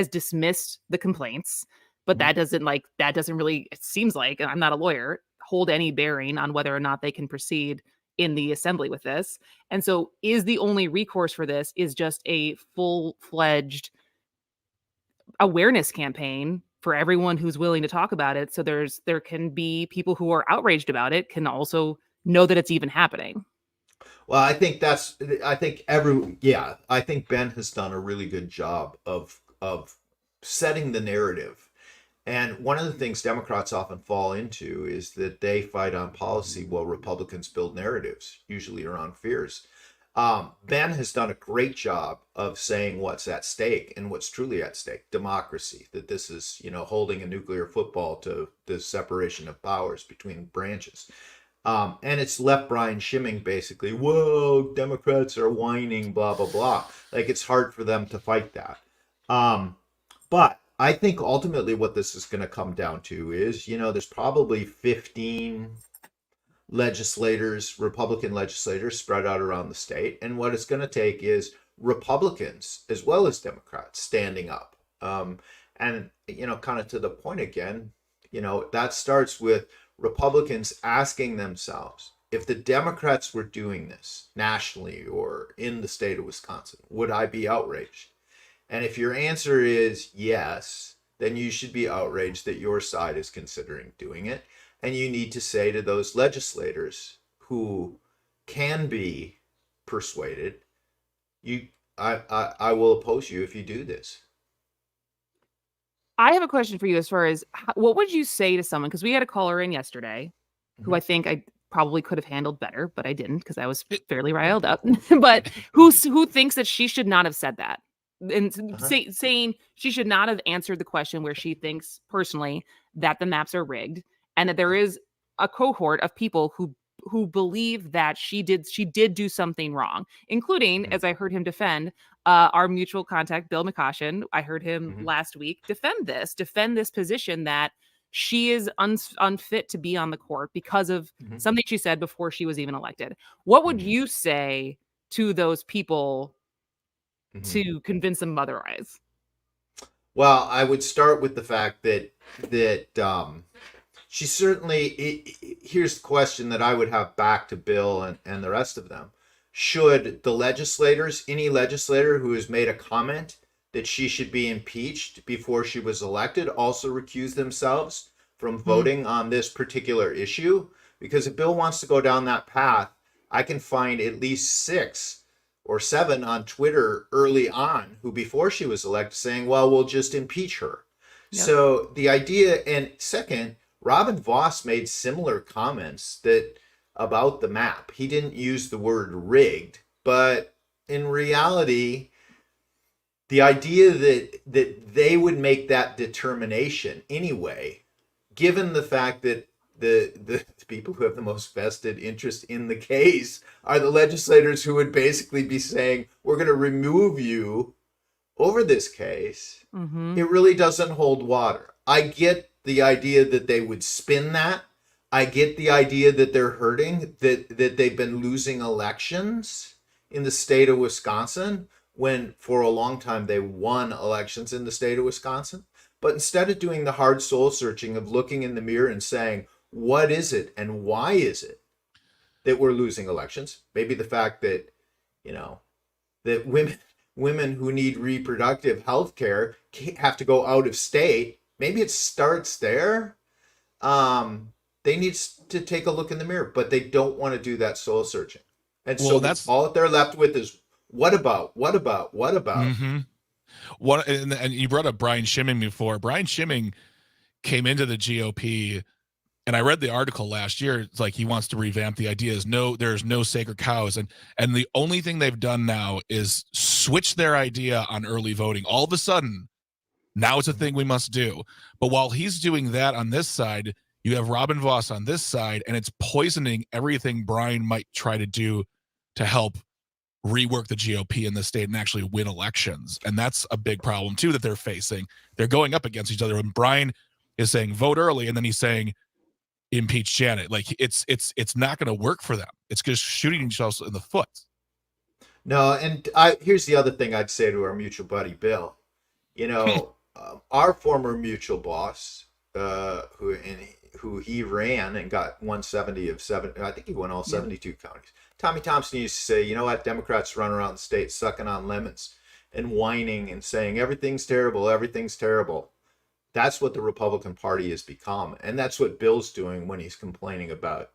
dismissed the complaints, but that doesn't really, it seems like, and I'm not a lawyer, hold any bearing on whether or not they can proceed in the Assembly with this. And so is the only recourse for this is just a full-fledged awareness campaign for everyone who's willing to talk about it. So there can be people who are outraged about it can also know that it's even happening. Well, I think Ben has done a really good job of setting the narrative. And one of the things Democrats often fall into is that they fight on policy while Republicans build narratives, usually around fears. Ben has done a great job of saying what's at stake and what's truly at stake: democracy, that this is, holding a nuclear football to the separation of powers between branches. And it's left Brian Schimming basically, whoa, Democrats are whining, blah, blah, blah. Like, it's hard for them to fight that. But I think ultimately what this is going to come down to is, there's probably 15 Republican legislators spread out around the state. And what it's going to take is Republicans as well as Democrats standing up. And, kind of to the point again, that starts with Republicans asking themselves, if the Democrats were doing this nationally or in the state of Wisconsin, would I be outraged? And if your answer is yes, then you should be outraged that your side is considering doing it. And you need to say to those legislators who can be persuaded, I will oppose you if you do this. I have a question for you as far as what would you say to someone? Because we had a caller in yesterday who I think I probably could have handled better, but I didn't because I was fairly riled up. But who thinks that she should not have said that? And saying she should not have answered the question where she thinks personally that the maps are rigged, and that there is a cohort of people who believe that she did do something wrong, including, as I heard him defend, our mutual contact, Bill McCoshen. I heard him last week defend this position that she is unfit to be on the court because of something she said before she was even elected. What would you say to those people to convince them otherwise? Well, I would start with the fact that she certainly, here's the question that I would have back to Bill and the rest of them. Should the legislators, any legislator who has made a comment that she should be impeached before she was elected, also recuse themselves from voting on this particular issue? Because if Bill wants to go down that path, I can find at least 6 or 7 on Twitter early on who, before she was elected, saying, well, we'll just impeach her. Yep. So the idea, and second, Robin Voss made similar comments about the map. He didn't use the word rigged, but in reality, the idea that they would make that determination anyway, given the fact that the people who have the most vested interest in the case are the legislators who would basically be saying, we're going to remove you over this case, it really doesn't hold water. I get the idea that they would spin that. I get the idea that they're hurting, that they've been losing elections in the state of Wisconsin when for a long time they won elections in the state of Wisconsin. But instead of doing the hard soul searching of looking in the mirror and saying, what is it and why is it that we're losing elections? Maybe the fact that, that women who need reproductive health care have to go out of state. Maybe it starts there. They need to take a look in the mirror, but they don't want to do that soul searching. And so that's all that they're left with is what about? And you brought up Brian Schimming before. Brian Schimming came into the GOP, and I read the article last year. It's like he wants to revamp the idea is there's no sacred cows. And the only thing they've done now is switch their idea on early voting. All of a sudden, now it's a thing we must do. But while he's doing that on this side, you have Robin Voss on this side, and it's poisoning everything Brian might try to do to help rework the GOP in the state and actually win elections. And that's a big problem, too, that they're facing. They're going up against each other. When Brian is saying vote early, and then he's saying impeach Janet. Like, it's not going to work for them. It's just shooting themselves in the foot. No, and here's the other thing I'd say to our mutual buddy, Bill. Our former mutual boss, who he ran and got 170 of 7, I think he won all 72 counties. Tommy Thompson used to say, you know what, Democrats run around the state sucking on lemons and whining and saying everything's terrible, everything's terrible. That's what the Republican Party has become. And that's what Bill's doing when he's complaining about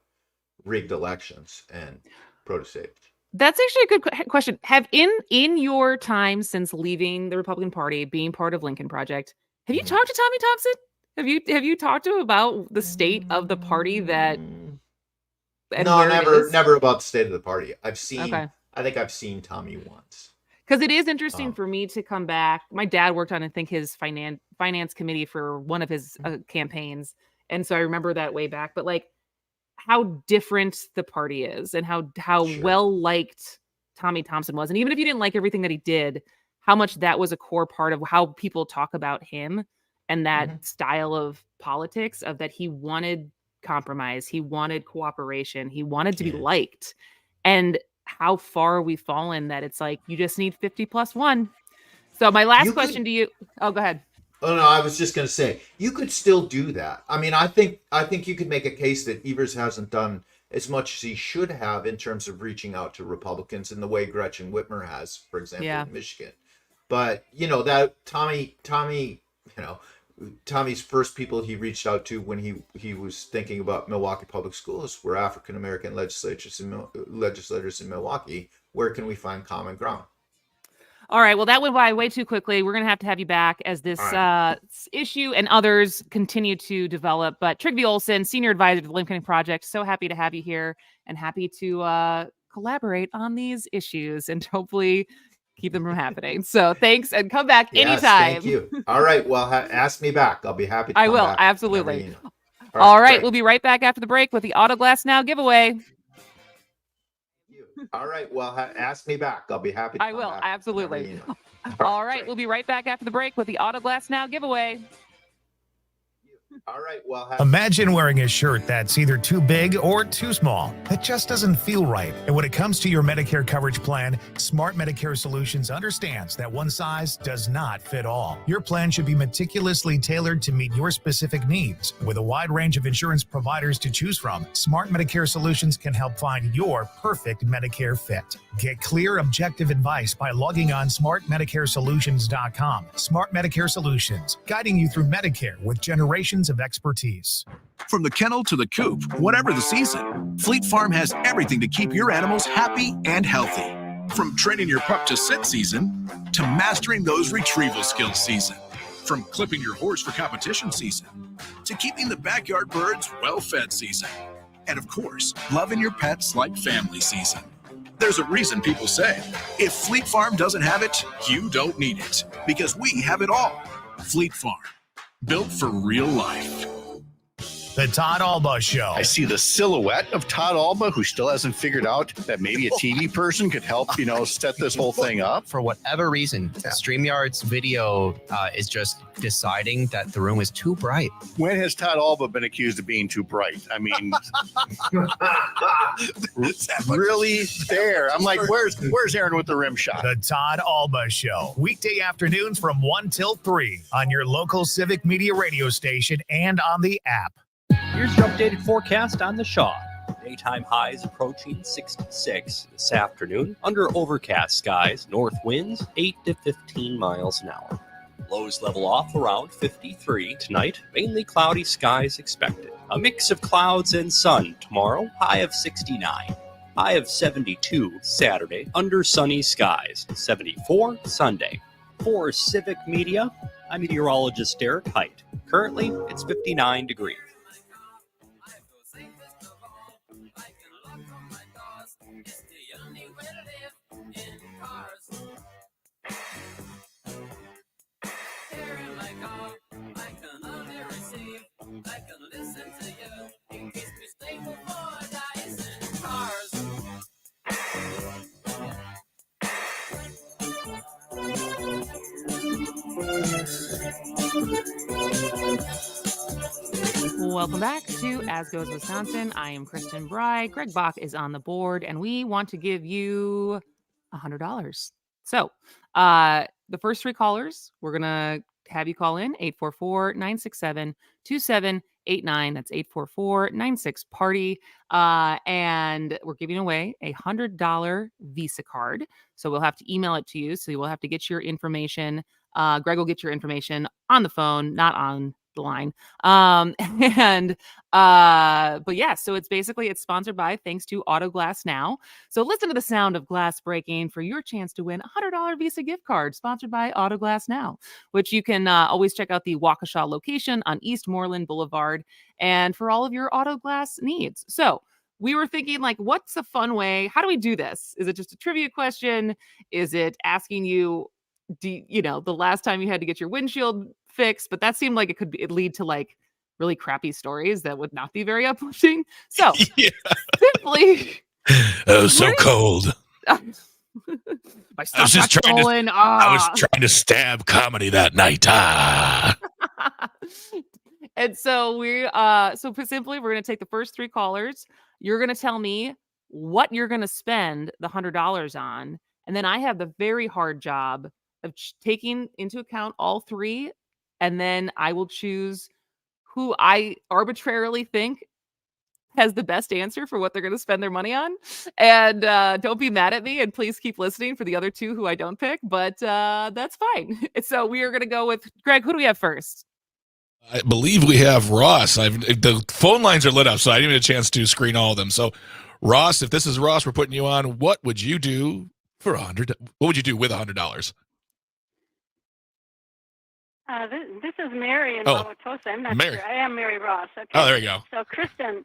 rigged elections and protestation. That's actually a good question. Have in your time since leaving the Republican Party, being part of Lincoln Project, have you talked to Tommy Thompson? Have you talked to him about the state of the party and No, where it is? never about the state of the party. Okay. I think I've seen Tommy once. Because it is interesting for me to come back. My dad worked on, I think, his finance committee for one of his campaigns, and so I remember that way back. But like, how different the party is, and how well liked Tommy Thompson was, and even if you didn't like everything that he did, how much that was a core part of how people talk about him and that style of politics. Of that, he wanted compromise, he wanted cooperation, he wanted to be liked, and how far we've fallen that it's like you just need 50 plus 1. So my last question to you. Oh, go ahead. Oh no, I was just going to say you could still do that. I mean, I think you could make a case that Evers hasn't done as much as he should have in terms of reaching out to Republicans in the way Gretchen Whitmer has, for example, in Michigan. But that Tommy's first people he reached out to when he was thinking about Milwaukee public schools were African American legislators in Milwaukee. Where can we find common ground? All right. Well, that went by way too quickly. We're going to have you back as this issue and others continue to develop. But Trygve Oleson, senior advisor to the Lincoln Project, so happy to have you here and happy to collaborate on these issues and hopefully keep them from happening. So thanks, and come back anytime. Thank you. All right. Well, ask me back. I'll be happy to I come will. back Absolutely. All right. Great. We'll be right back after the break with the Auto Glass Now giveaway. All right. Well, ask me back. I'll be happy to I come will. back Absolutely. All right. We'll be right back after the break with the Auto Glass Now giveaway. All right. Well, imagine wearing a shirt that's either too big or too small. That just doesn't feel right. And when it comes to your Medicare coverage plan, Smart Medicare Solutions understands that one size does not fit all. Your plan should be meticulously tailored to meet your specific needs. With a wide range of insurance providers to choose from, Smart Medicare Solutions can help find your perfect Medicare fit. Get clear, objective advice by logging on smartmedicaresolutions.com. Smart Medicare Solutions, guiding you through Medicare with generations of expertise. From the kennel to the coop, whatever the season, Fleet Farm has everything to keep your animals happy and healthy. From training your pup to sit season, to mastering those retrieval skills season. From clipping your horse for competition season, to keeping the backyard birds well-fed season. And of course, loving your pets like family season. There's a reason people say, if Fleet Farm doesn't have it, you don't need it. Because we have it all. Fleet Farm. Built for real life. The Todd Alba Show. I see the silhouette of Todd Alba, who still hasn't figured out that maybe a TV person could help, set this whole thing up. For whatever reason, StreamYard's video is just deciding that the room is too bright. When has Todd Alba been accused of being too bright? I mean, really there. I'm like, where's Aaron with the rim shot? The Todd Alba Show. Weekday afternoons from 1 till 3 on your local Civic Media radio station and on the app. Here's your updated forecast on the Shaw. Daytime highs approaching 66 this afternoon. Under overcast skies, north winds 8 to 15 miles an hour. Lows level off around 53 tonight. Mainly cloudy skies expected. A mix of clouds and sun tomorrow. High of 69. High of 72 Saturday. Under sunny skies. 74 Sunday. For Civic Media, I'm meteorologist Derek Height. Currently, it's 59 degrees. Welcome back to As Goes Wisconsin. I am Kristin Bry. Greg Bach is on the board, and we want to give you $100. So the first 3 callers, we're going to have you call in 844-967-2789. That's 844-96-PARTY. And we're giving away a $100 Visa card. So we'll have to email it to you. So you will have to get your information. Greg will get your information on the phone, not on the line. But yeah, so it's sponsored by thanks to Autoglass Now. So listen to the sound of glass breaking for your chance to win a $100 Visa gift card sponsored by Autoglass Now, which you can always check out the Waukesha location on East Moreland Boulevard and for all of your auto glass needs. So we were thinking, like, what's a fun way? How do we do this? Is it just a trivia question? Is it asking you, the last time you had to get your windshield fixed? But that seemed like it'd lead to like really crappy stories that would not be very uplifting. So simply, oh, so cold. My stuff got stolen. I was trying to stab comedy that night. And so simply we're going to take the first 3 callers. You're going to tell me what you're going to spend the $100 on, and then I have the very hard job of taking into account all 3, and then I will choose who I arbitrarily think has the best answer for what they're going to spend their money on. And don't be mad at me, and please keep listening for the other 2 who I don't pick, but that's fine. So we are going to go with Greg. Who do we have first? I believe we have Ross. The phone lines are lit up, so I didn't even get a chance to screen all of them. So, Ross, if this is Ross, we're putting you on. What would you do for $100? What would you do with $100? This is Mary in Wauwatosa. I'm not Mary. sure. I am Mary Ross. Okay. Oh, there you go. So, Kristin,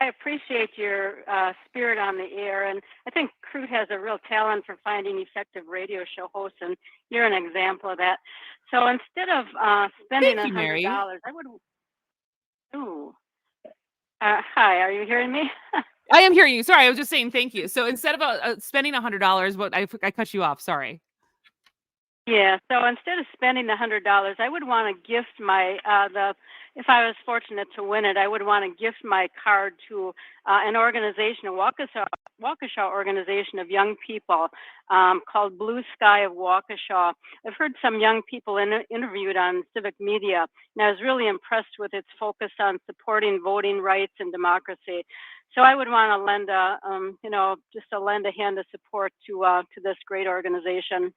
I appreciate your spirit on the air, and I think Crute has a real talent for finding effective radio show hosts, and you're an example of that. So instead of spending $100, I would. Ooh. Hi, are you hearing me? I am hearing you. Sorry, I was just saying thank you. So instead of spending $100, I cut you off. Sorry. Yeah. So instead of spending $100, I would want to gift my if I was fortunate to win it, I would want to gift my card to an organization, a Waukesha organization of young people called Blue Sky of Waukesha. I've heard some young people interviewed on civic media, and I was really impressed with its focus on supporting voting rights and democracy. So I would want to lend lend a hand of support to this great organization.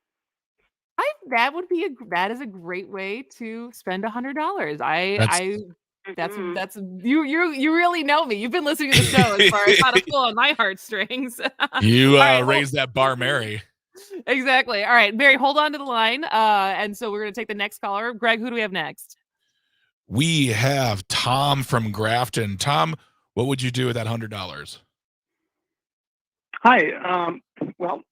That is a great way to spend $100. That's you really know me. You've been listening to the show as far as how to pull on my heartstrings. You raised that bar, Mary. Exactly. All right, Mary, hold on to the line. And so we're going to take the next caller. Greg, who do we have next? We have Tom from Grafton. Tom, what would you do with that $100? Hi. Well,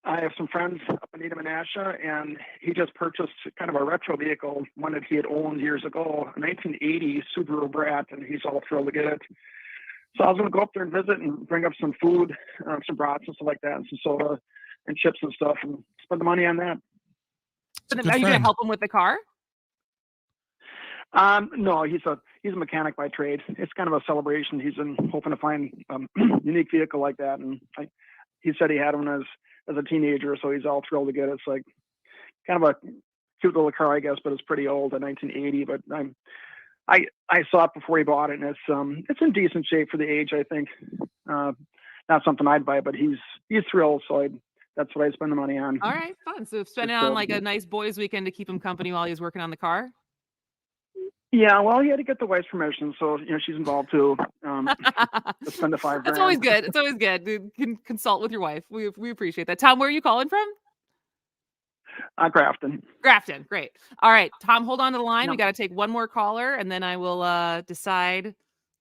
I have some friends up in Eden-Menasha, and he just purchased kind of a retro vehicle, one that he had owned years ago, a 1980 Subaru Brat, and he's all thrilled to get it. So I was going to go up there and visit and bring up some food, some brats and stuff like that, and some soda and chips and stuff, and spend the money on that. Are you going to help him with the car? No, he's a mechanic by trade. It's kind of a celebration. He's been hoping to find a unique vehicle like that, and he said he had one as a teenager, so he's all thrilled to get it. It's like kind of a cute little car, I guess, but it's pretty old, a 1980. But I saw it before he bought it, and it's in decent shape for the age, I think. Not something I'd buy, but he's thrilled, so that's what I spend the money on. All right, fun. So spend it on like a nice boys' weekend to keep him company while he's working on the car. Yeah, well, he had to get the wife's permission, so she's involved too. To spend the $5,000. That's always good. It's always good to consult with your wife. We appreciate that. Tom, where are you calling from? Grafton. Grafton, great. All right, Tom, hold on to the line. We got to take one more caller, and then I will decide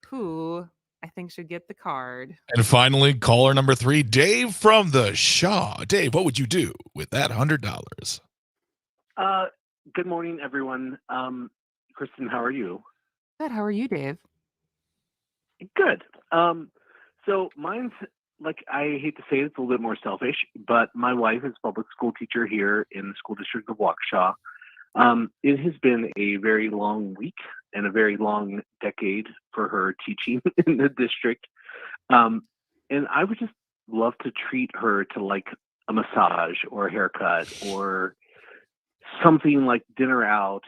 who I think should get the card. And finally, caller number 3, Dave from the Shaw. Dave, what would you do with that $100? Good morning, everyone. Kristin, how are you? Good. How are you, Dave? Good. So mine's, like, I hate to say it, it's a little bit more selfish, but my wife is a public school teacher here in the school district of Waukesha. It has been a very long week and a very long decade for her teaching in the district. And I would just love to treat her to like a massage or a haircut or something like dinner out,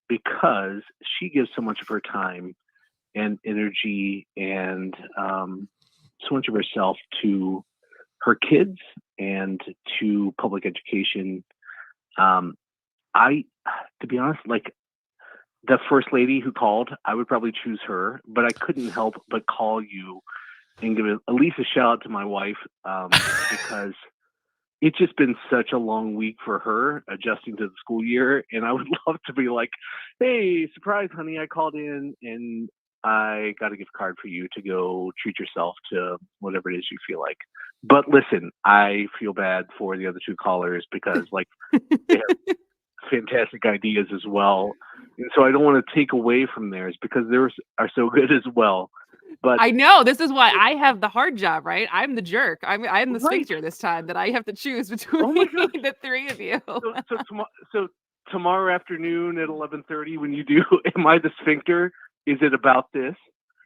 because she gives so much of her time and energy and so much of herself to her kids and to public education. To be honest, like, the first lady who called, I would probably choose her, but I couldn't help but call you and give at least a shout out to my wife because it's just been such a long week for her adjusting to the school year. And I would love to be like, hey, surprise, honey, I called in and I got a gift card for you to go treat yourself to whatever it is you feel like. But listen, I feel bad for the other two callers because like they have fantastic ideas as well. And so I don't want to take away from theirs because theirs are so good as well. But I know this is why I have the hard job, right? I'm the jerk. I'm the sphincter this time that I have to choose between the three of you. So tomorrow afternoon at 11:30 when you do Am I the Sphincter? Is it about this?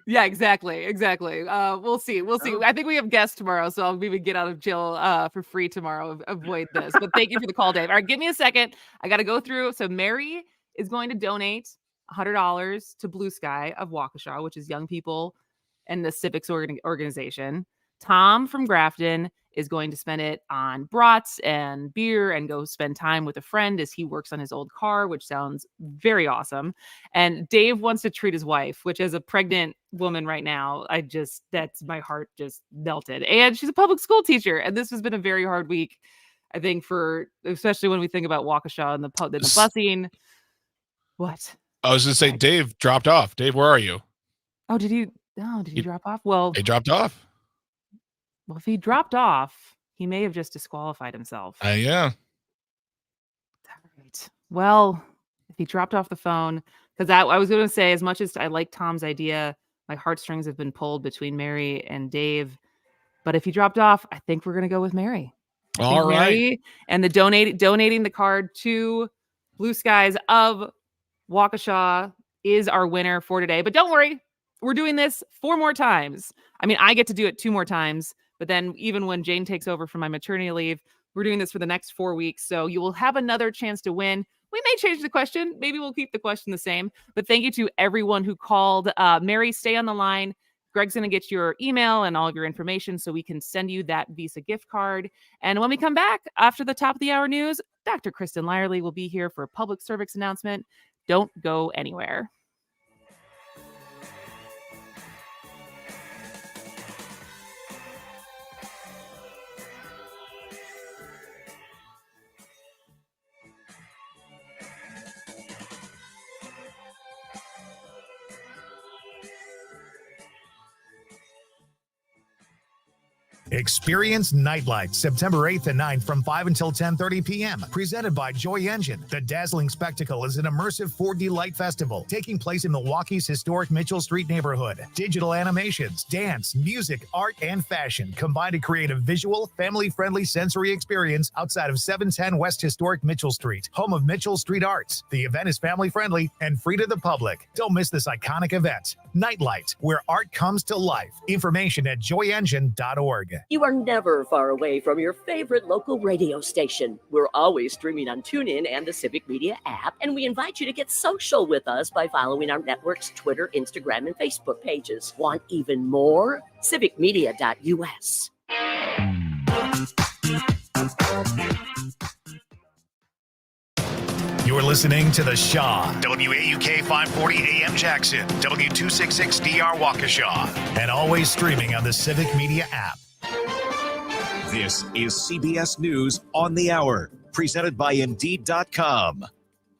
Yeah, exactly. We'll see. I think we have guests tomorrow, so I'll maybe get out of jail for free tomorrow. Avoid this. But thank you for the call, Dave. All right, give me a second. I got to go through. So Mary is going to donate $100 to Blue Sky of Waukesha, which is young people and the civics organization. Tom from Grafton is going to spend it on brats and beer and go spend time with a friend as he works on his old car, which sounds very awesome. And Dave wants to treat his wife, which as a pregnant woman right now, that's my heart just melted. And she's a public school teacher. And this has been a very hard week, I think, especially when we think about Waukesha and the busing. What? I was going to say, Dave dropped off. Dave, where are you? Oh, did he drop off? Well, he dropped off. Well, if he dropped off, he may have just disqualified himself. Yeah. All right. Well, if he dropped off the phone, because I was going to say, as much as I like Tom's idea, my heartstrings have been pulled between Mary and Dave. But if he dropped off, I think we're going to go with Mary. All right. Mary and the donating the card to Blue Skies of Waukesha is our winner for today. But don't worry, we're doing this 4 more times. I mean, I get to do it 2 more times. But then even when Jane takes over from my maternity leave, we're doing this for the next 4 weeks. So you will have another chance to win. We may change the question. Maybe we'll keep the question the same. But thank you to everyone who called. Mary, stay on the line. Greg's going to get your email and all of your information so we can send you that Visa gift card. And when we come back after the top of the hour news, Dr. Kristin Lyerly will be here for a public Cervix announcement. Don't go anywhere. Experience Nightlight September 8th and 9th from 5 until 10:30 p.m. Presented by Joy Engine. The dazzling spectacle is an immersive 4D light festival taking place in Milwaukee's historic Mitchell Street neighborhood. Digital animations, dance, music, art, and fashion combine to create a visual, family-friendly sensory experience outside of 710 West Historic Mitchell Street, home of Mitchell Street Arts. The event is family-friendly and free to the public. Don't miss this iconic event. Nightlight, where art comes to life. Information at joyengine.org. You are never far away from your favorite local radio station. We're always streaming on TuneIn and the Civic Media app, and we invite you to get social with us by following our network's Twitter, Instagram, and Facebook pages. Want even more? civicmedia.us. You're listening to The Shaw, WAUK 540 AM Jackson, W266DR Waukesha, and always streaming on the Civic Media app. This is CBS News on the Hour, presented by Indeed.com.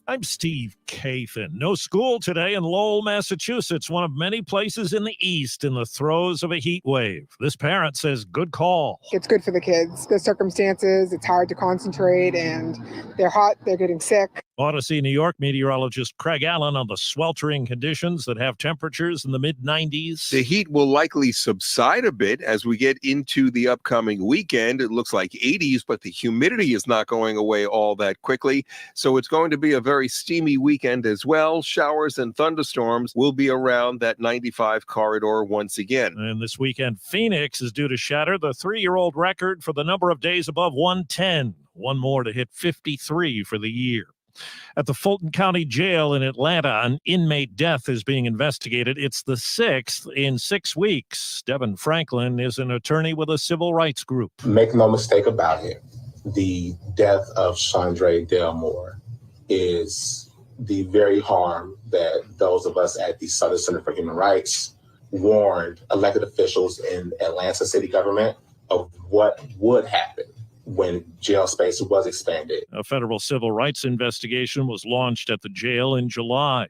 I'm Steve Kathan. No school today in Lowell, Massachusetts, one of many places in the East in the throes of a heat wave. This parent says good call. It's good for the kids. The circumstances, it's hard to concentrate, and they're hot, they're getting sick. Odyssey, New York meteorologist Craig Allen on the sweltering conditions that have temperatures in the mid-90s. The heat will likely subside a bit as we get into the upcoming weekend. It looks like 80s, but the humidity is not going away all that quickly. So it's going to be a very steamy weekend as well. Showers and thunderstorms will be around that 95 corridor once again. And this weekend, Phoenix is due to shatter the 3-year-old record for the number of days above 110. One more to hit 53 for the year. At the Fulton County Jail in Atlanta, an inmate death is being investigated. It's the 6th in 6 weeks. Devin Franklin is an attorney with a civil rights group. Make no mistake about it, the death of Chandra Delmore is the very harm that those of us at the Southern Center for Human Rights warned elected officials in Atlanta city government of what would happen when jail space was expanded. A federal civil rights investigation was launched at the jail in July.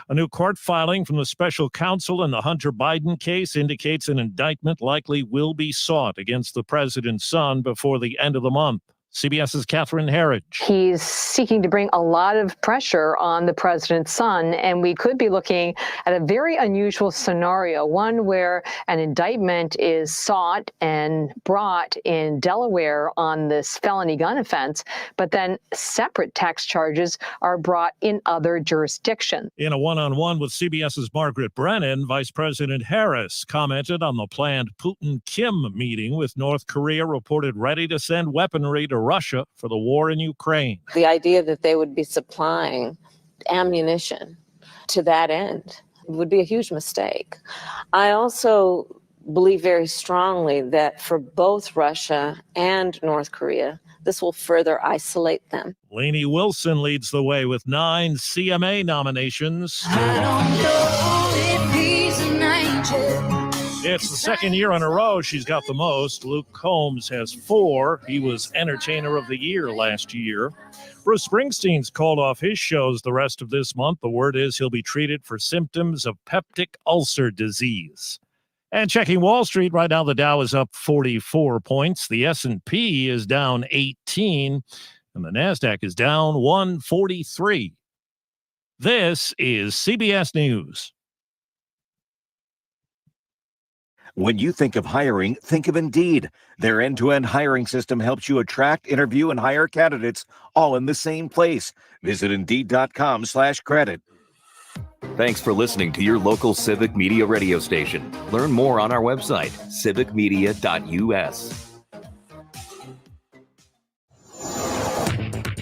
A new court filing from the special counsel in the Hunter Biden case indicates an indictment likely will be sought against the president's son before the end of the month. CBS's Catherine Herridge. He's seeking to bring a lot of pressure on the president's son, and we could be looking at a very unusual scenario, one where an indictment is sought and brought in Delaware on this felony gun offense, but then separate tax charges are brought in other jurisdictions. In a one-on-one with CBS's Margaret Brennan, Vice President Harris commented on the planned Putin-Kim meeting with North Korea reported ready to send weaponry to Russia for the war in Ukraine. The idea that they would be supplying ammunition to that end would be a huge mistake. I also believe very strongly that for both Russia and North Korea, this will further isolate them. Lainey Wilson leads the way with 9 CMA nominations. It's the second year in a row she's got the most. Luke Combs has 4. He was Entertainer of the Year last year. Bruce Springsteen's called off his shows the rest of this month. The word is he'll be treated for symptoms of peptic ulcer disease. And checking Wall Street, right now the Dow is up 44 points. The S&P is down 18, and the NASDAQ is down 143. This is CBS News. When you think of hiring, think of Indeed. Their end-to-end hiring system helps you attract, interview, and hire candidates all in the same place. Visit Indeed.com/credit. Thanks for listening to your local Civic Media radio station. Learn more on our website, civicmedia.us.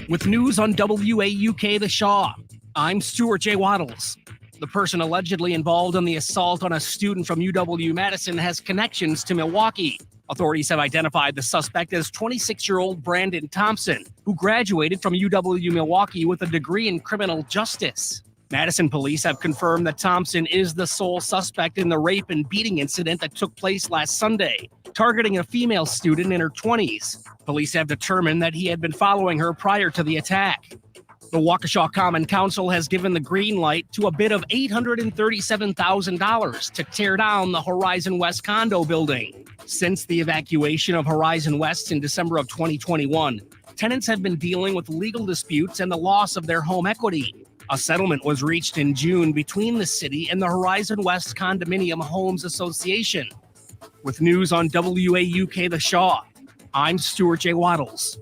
With news on WAUK The Shaw, I'm Stuart J. Waddles. The person allegedly involved in the assault on a student from UW-Madison has connections to Milwaukee. Authorities have identified the suspect as 26-year-old Brandon Thompson, who graduated from UW-Milwaukee with a degree in criminal justice. Madison police have confirmed that Thompson is the sole suspect in the rape and beating incident that took place last Sunday, targeting a female student in her 20s. Police have determined that he had been following her prior to the attack. The Waukesha Common Council has given the green light to a bid of $837,000 to tear down the Horizon West condo building. Since the evacuation of Horizon West in December of 2021, tenants have been dealing with legal disputes and the loss of their home equity. A settlement was reached in June between the city and the Horizon West Condominium Homes Association. With news on WAUK The Shaw, I'm Stuart J. Waddles.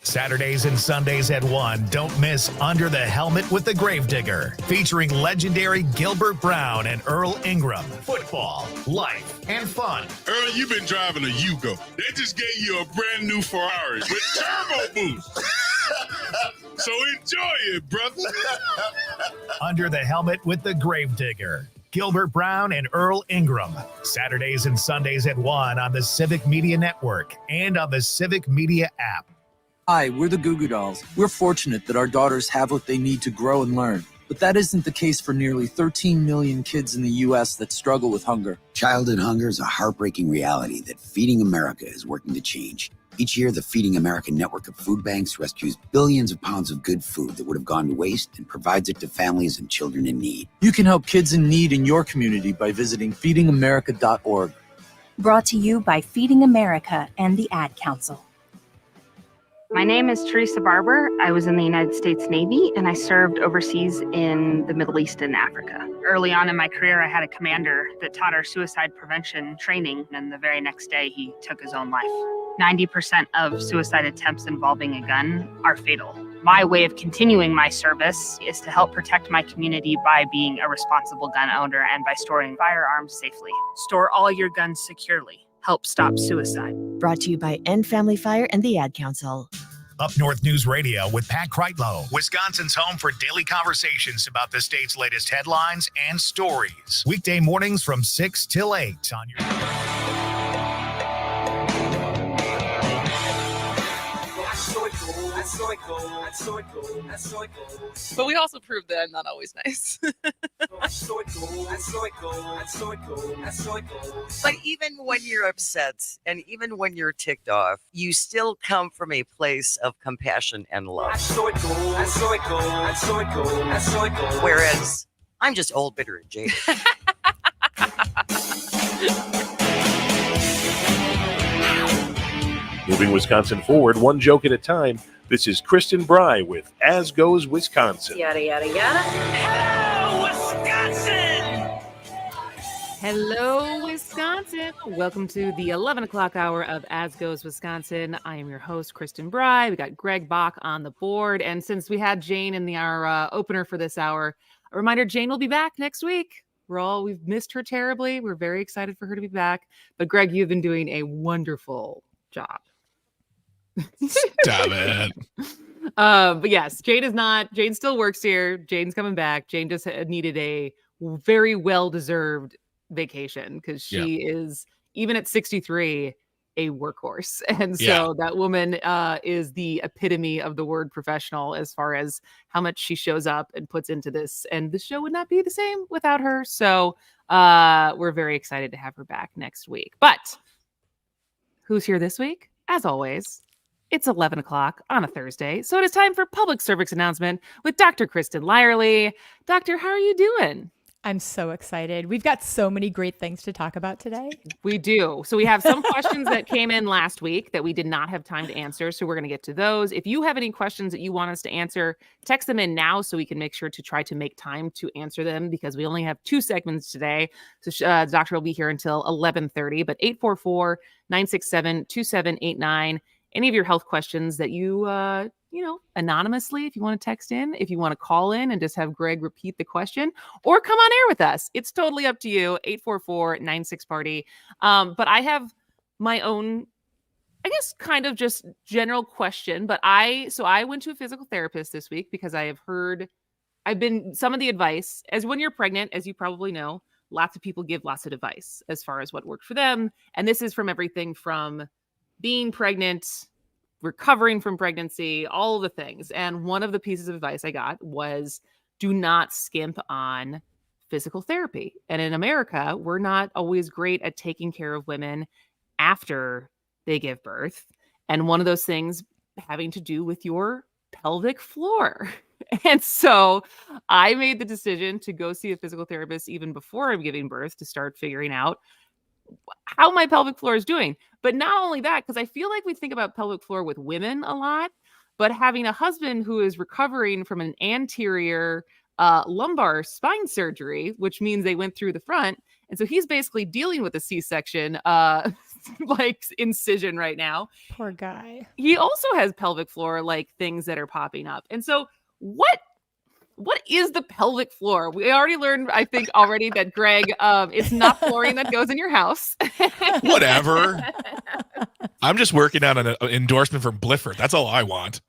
Saturdays and Sundays at 1, don't miss Under the Helmet with the Gravedigger, featuring legendary Gilbert Brown and Earl Ingram. Football, life, and fun. Earl, you've been driving a Yugo. They just gave you a brand new Ferrari with turbo boost. So enjoy it, brother. Under the Helmet with the Gravedigger, Gilbert Brown and Earl Ingram. Saturdays and Sundays at 1 on the Civic Media Network and on the Civic Media app. Hi, we're the Goo Goo Dolls. We're fortunate that our daughters have what they need to grow and learn. But that isn't the case for nearly 13 million kids in the U.S. that struggle with hunger. Childhood hunger is a heartbreaking reality that Feeding America is working to change. Each year, the Feeding America network of food banks rescues billions of pounds of good food that would have gone to waste and provides it to families and children in need. You can help kids in need in your community by visiting feedingamerica.org. Brought to you by Feeding America and the Ad Council. My name is Teresa Barber. I was in the United States Navy and I served overseas in the Middle East and Africa. Early on in my career, I had a commander that taught our suicide prevention training, and the very next day he took his own life. 90% of suicide attempts involving a gun are fatal. My way of continuing my service is to help protect my community by being a responsible gun owner and by storing firearms safely. Store all your guns securely. Help stop suicide. Brought to you by End Family Fire and the Ad Council. Up North News Radio with Pat Kreitlow, Wisconsin's home for daily conversations about the state's latest headlines and stories. Weekday mornings from 6 till 8 on your... But we also proved that I'm not always nice. But even when you're upset and even when you're ticked off, you still come from a place of compassion and love. Whereas I'm just old, bitter, and jaded. Moving Wisconsin forward, one joke at a time. This is Kristen Bry with As Goes Wisconsin. Yada, yada, yada. Hello, Wisconsin! Hello, Wisconsin. Welcome to the 11 o'clock hour of As Goes Wisconsin. I am your host, Kristen Bry. We got Greg Bach on the board. And since we had Jane in our opener for this hour, a reminder, Jane will be back next week. We've missed her terribly. We're very excited for her to be back. But Greg, you've been doing a wonderful job. Stop it. But yes, Jane still works here. Jane's coming back. Jane just needed a very well-deserved vacation because she is, even at 63, a workhorse. And so that woman is the epitome of the word professional as far as how much she shows up and puts into this. And the show would not be the same without her. So we're very excited to have her back next week. But who's here this week? As always, it's 11 o'clock on a Thursday, so it is time for Public Cervix Announcement with Dr. Kristin Lyerly. Doctor, how are you doing? I'm so excited. We've got so many great things to talk about today. We do. So we have some questions that came in last week that we did not have time to answer, so we're going to get to those. If you have any questions that you want us to answer, text them in now so we can make sure to try to make time to answer them because we only have 2 segments today. So the doctor will be here until 11:30, but 844-967-2789. Any of your health questions that you, anonymously, if you want to text in, if you want to call in and just have Greg repeat the question or come on air with us, it's totally up to you. 844-96-PARTY. But I have my own, I guess, kind of just general question. But I went to a physical therapist this week because some of the advice, as when you're pregnant, as you probably know, lots of people give lots of advice as far as what worked for them. And this is from everything from being pregnant, recovering from pregnancy, all of the things. And one of the pieces of advice I got was do not skimp on physical therapy. And in America, we're not always great at taking care of women after they give birth. And one of those things having to do with your pelvic floor. And so I made the decision to go see a physical therapist even before I'm giving birth to start figuring out how my pelvic floor is doing. But not only that, because I feel like we think about pelvic floor with women a lot, but having a husband who is recovering from an anterior lumbar spine surgery, which means they went through the front. And so he's basically dealing with a C-section like incision right now. Poor guy. He also has pelvic floor like things that are popping up. And so what is the pelvic floor? We already learned, I think, already that, Greg, it's not flooring that goes in your house. Whatever. I'm just working on an endorsement from Blifford. That's all I want.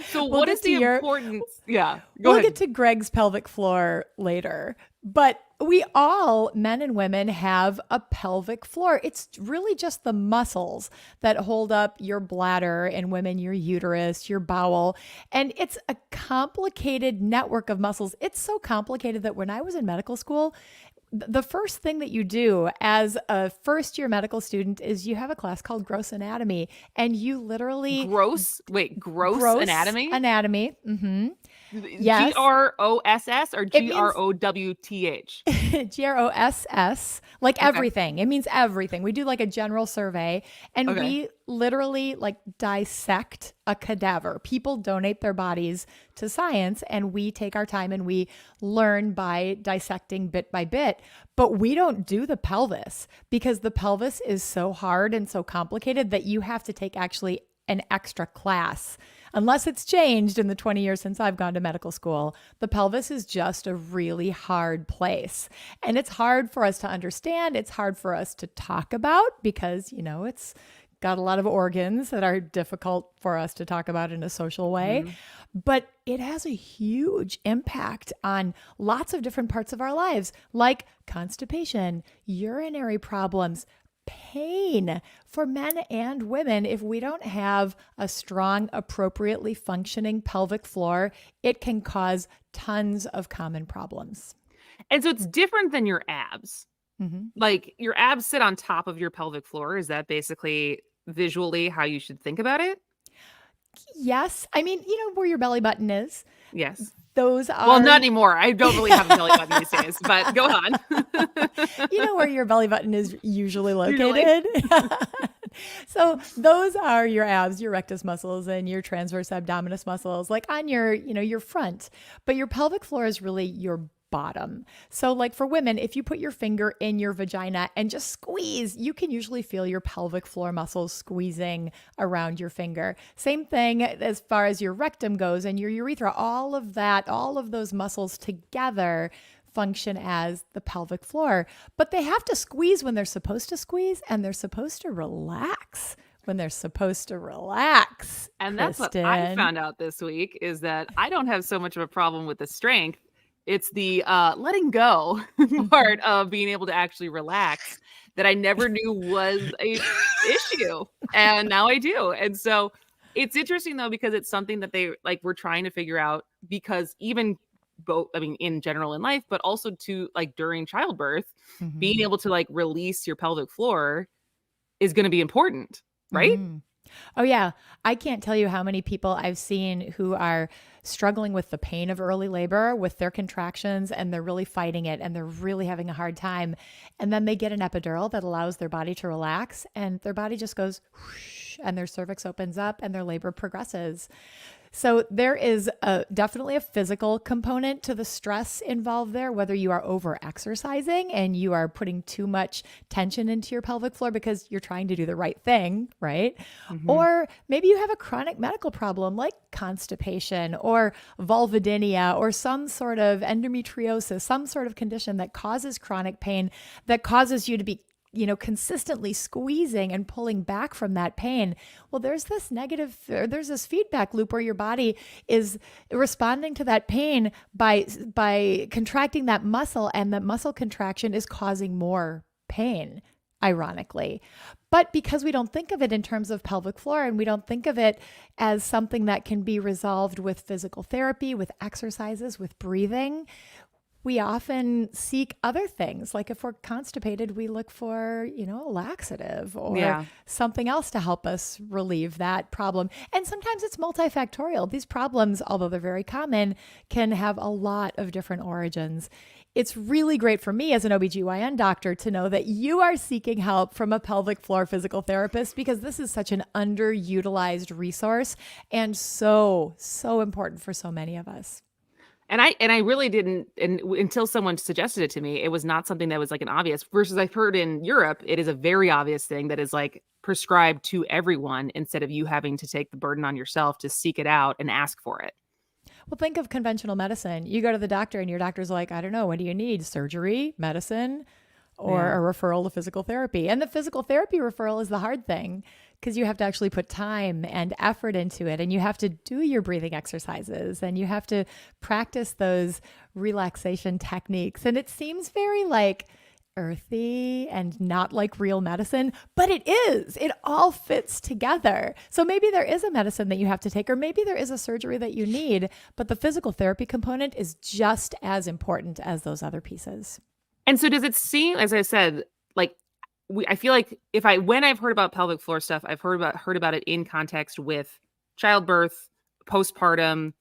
So what is the importance? Yeah, we'll get to Greg's pelvic floor later. But we all, men and women, have a pelvic floor. It's really just the muscles that hold up your bladder, and women, your uterus, your bowel. And it's a complicated network of muscles. It's so complicated that when I was in medical school, the first thing that you do as a first-year medical student is you have a class called gross anatomy, and you literally gross anatomy? Anatomy. Mm-hmm. Yes. GROSS or GROWTH? GROSS, like everything. It means everything. We do like a general survey, and we literally like dissect a cadaver. People donate their bodies to science, and we take our time and we learn by dissecting bit by bit. But we don't do the pelvis because the pelvis is so hard and so complicated that you have to take actually an extra class. Unless it's changed in the 20 years since I've gone to medical school, the pelvis is just a really hard place. And it's hard for us to understand. It's hard for us to talk about because, it's got a lot of organs that are difficult for us to talk about in a social way. Mm-hmm. But it has a huge impact on lots of different parts of our lives, like constipation, urinary problems, pain for men and women. If we don't have a strong, appropriately functioning pelvic floor, it can cause tons of common problems. And so it's different than your abs. Like your abs sit on top of your pelvic floor. Is that basically visually how you should think about it? Yes. I mean, where your belly button is. Yes. Those are... Well, not anymore. I don't really have a belly button these days, but go on. You know where your belly button is usually located? So those are your abs, your rectus muscles, and your transverse abdominis muscles, like on your, your front. But your pelvic floor is really your bottom. So like for women, if you put your finger in your vagina and just squeeze, you can usually feel your pelvic floor muscles squeezing around your finger. Same thing as far as your rectum goes and your urethra. All of those muscles together function as the pelvic floor. But they have to squeeze when they're supposed to squeeze, and they're supposed to relax when they're supposed to relax. And that's what I found out this week, is that I don't have so much of a problem with the strength. It's the letting go part of being able to actually relax that I never knew was a issue. And now I do. And so it's interesting though, because it's something that we're trying to figure out, because even both, I mean, in general in life, but also to during childbirth, being able to release your pelvic floor is going to be important, right? Oh yeah. I can't tell you how many people I've seen who are struggling with the pain of early labor, with their contractions, and they're really fighting it and they're really having a hard time. And then they get an epidural that allows their body to relax, and their body just goes whoosh, and their cervix opens up and their labor progresses. So there is definitely a physical component to the stress involved there, whether you are over exercising and you are putting too much tension into your pelvic floor because you're trying to do the right thing, right? Or maybe you have a chronic medical problem like constipation or vulvodynia or some sort of endometriosis, some sort of condition that causes chronic pain, that causes you to be consistently squeezing and pulling back from that pain. Well, there's this feedback loop where your body is responding to that pain by contracting that muscle, and that muscle contraction is causing more pain, ironically. But because we don't think of it in terms of pelvic floor, and we don't think of it as something that can be resolved with physical therapy, with exercises, with breathing, we often seek other things. Like if we're constipated, we look for, a laxative or something else to help us relieve that problem. And sometimes it's multifactorial. These problems, although they're very common, can have a lot of different origins. It's really great for me as an OBGYN doctor to know that you are seeking help from a pelvic floor physical therapist, because this is such an underutilized resource and so important for so many of us. And I really didn't, and until someone suggested it to me, it was not something that was an obvious, versus I've heard in Europe, it is a very obvious thing that is prescribed to everyone, instead of you having to take the burden on yourself to seek it out and ask for it. Well, think of conventional medicine. You go to the doctor and your doctor's like, I don't know, what do you need? Surgery, medicine, or a referral to physical therapy. And the physical therapy referral is the hard thing, because you have to actually put time and effort into it, and you have to do your breathing exercises, and you have to practice those relaxation techniques. And it seems very earthy and not like real medicine, but it is. It all fits together. So maybe there is a medicine that you have to take, or maybe there is a surgery that you need, but the physical therapy component is just as important as those other pieces. And so does it seem, as I said, I feel like when I've heard about pelvic floor stuff, I've heard about it in context with childbirth, postpartum,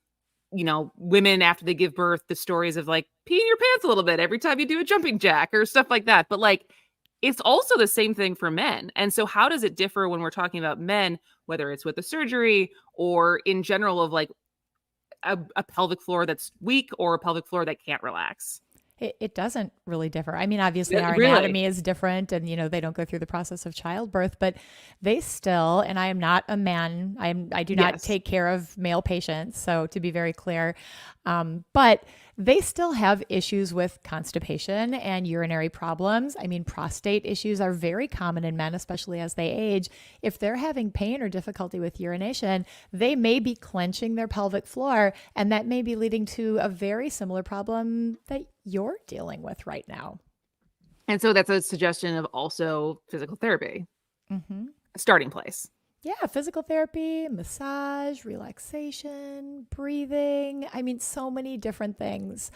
women after they give birth, the stories of peeing your pants a little bit every time you do a jumping jack or stuff like that. But it's also the same thing for men. And so how does it differ when we're talking about men, whether it's with a surgery or in general of a pelvic floor that's weak or a pelvic floor that can't relax? It doesn't really differ. I mean, obviously our anatomy is different, and, they don't go through the process of childbirth, but they still, and I am not a man, I do not take care of male patients. So to be very clear, but they still have issues with constipation and urinary problems. I mean, prostate issues are very common in men, especially as they age. If they're having pain or difficulty with urination, they may be clenching their pelvic floor, and that may be leading to a very similar problem that you're dealing with right now. And so that's a suggestion of also physical therapy, Mm-hmm. starting place. Yeah, physical therapy, massage, relaxation, breathing. I mean, so many different things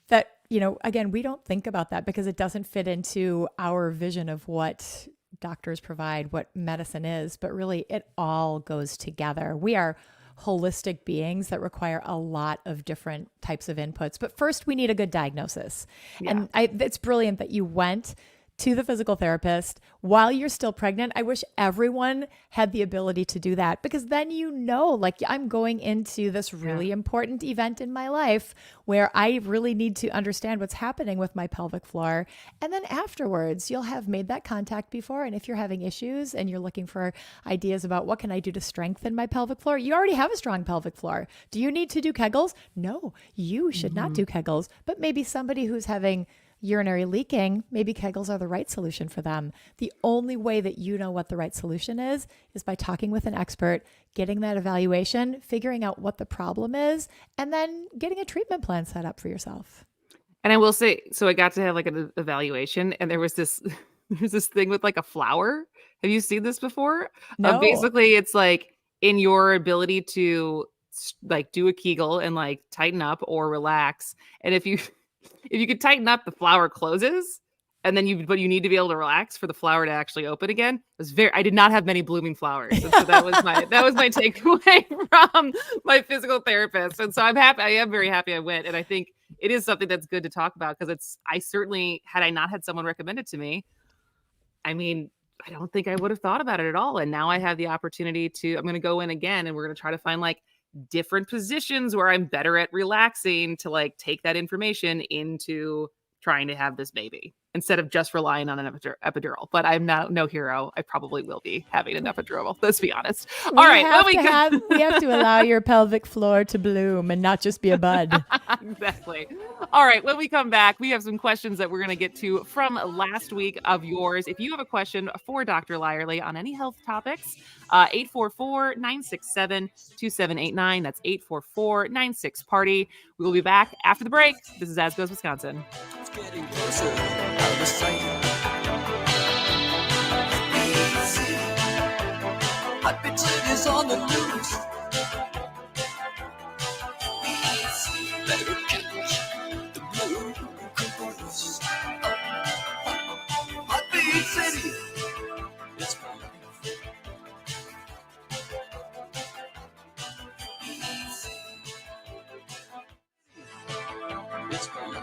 that, again, we don't think about that because it doesn't fit into our vision of what doctors provide, what medicine is, but really it all goes together. We are holistic beings that require a lot of different types of inputs. But first, we need a good diagnosis. Yeah. And it's brilliant that you went to the physical therapist while you're still pregnant. I wish everyone had the ability to do that, because then like, I'm going into this really important event in my life where I really need to understand what's happening with my pelvic floor. And then afterwards, you'll have made that contact before. And if you're having issues and you're looking for ideas about what can I do to strengthen my pelvic floor, you already have a strong pelvic floor. Do you need to do Kegels? No, you should not do Kegels, but maybe somebody who's having urinary leaking, maybe Kegels are the right solution for them. The only way that you know what the right solution is by talking with an expert, getting that evaluation, figuring out what the problem is, and then getting a treatment plan set up for yourself. And I will say, so I got to have like an evaluation, and there's this thing with like a flower. Have you seen this before? No. Basically, it's like in your ability to like do a Kegel and like tighten up or relax. And if you could tighten up, the flower closes, and then but you need to be able to relax for the flower to actually open again. I did not have many blooming flowers. And so that was my takeaway from my physical therapist. And so I'm happy. I am very happy I went. And I think it is something that's good to talk about, because I certainly, had I not had someone recommend it to me, I mean, I don't think I would have thought about it at all. And now I have the opportunity I'm going to go in again, and we're going to try to find like different positions where I'm better at relaxing to like take that information into trying to have this baby instead of just relying on an epidural. But I'm no hero. I probably will be having an epidural. Let's be honest. All right. We have to allow your pelvic floor to bloom and not just be a bud. Exactly. All right. When we come back, we have some questions that we're going to get to from last week of yours. If you have a question for Dr. Lyerly on any health topics, 844-967-2789. That's 844-96-PARTY. We will be back after the break. This is As Goes Wisconsin. It's getting closer out of the sight. Easy. Hot bit is on the loose. Easy. Let it catch the blue caboose. Hot Beat City. It's fun. It's fun.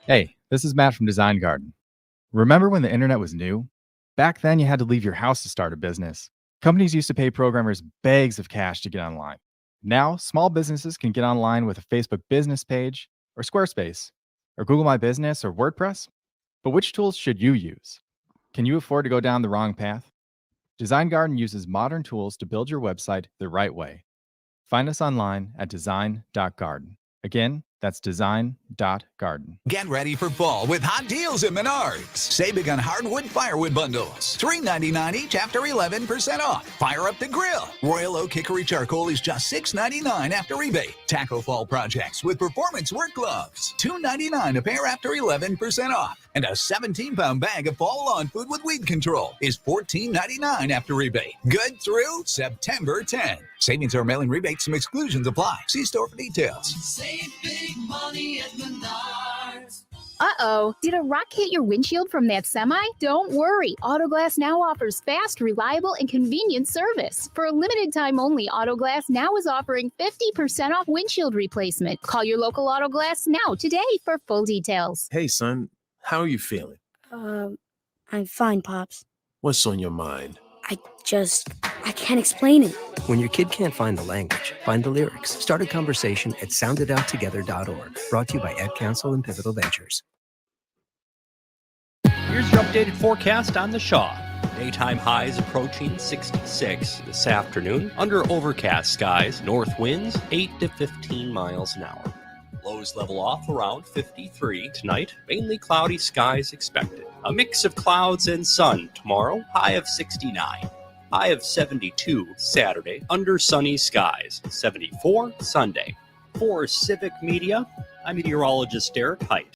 Hey, this is Matt from Design Garden. Remember when the internet was new? Back then, you had to leave your house to start a business. Companies used to pay programmers bags of cash to get online. Now, small businesses can get online with a Facebook business page, or Squarespace, or Google My Business, or WordPress. But which tools should you use? Can you afford to go down the wrong path? Design Garden uses modern tools to build your website the right way. Find us online at design.garden. Again, that's design.garden. Get ready for fall with hot deals at Menards. Save big on hardwood firewood bundles. $3.99 each after 11% off. Fire up the grill. Royal Oak Hickory Charcoal is just $6.99 after rebate. Tackle fall projects with performance work gloves. $2.99 a pair after 11% off. And a 17-pound bag of fall lawn food with weed control is $14.99 after rebate. Good through September 10. Savings are mailing rebates. Some exclusions apply. See store for details. Save big money at Menards. Uh-oh, did a rock hit your windshield from that semi? Don't worry, Autoglass Now offers fast, reliable, and convenient service. For a limited time only, Autoglass Now is offering 50% off windshield replacement. Call your local Autoglass Now today for full details. Hey, son, how are you feeling? I'm fine, Pops. What's on your mind? I can't explain it. When your kid can't find the language, find the lyrics. Start a conversation at soundedouttogether.org. Brought to you by Ad Council and Pivotal Ventures. Here's your updated forecast on the Shaw. Daytime highs approaching 66 this afternoon. Under overcast skies, north winds 8 to 15 miles an hour. Lows level off around 53 tonight. Mainly cloudy skies expected. A mix of clouds and sun tomorrow, high of 69. High of 72 Saturday, under sunny skies. 74 Sunday. For Civic Media, I'm meteorologist Derek Height.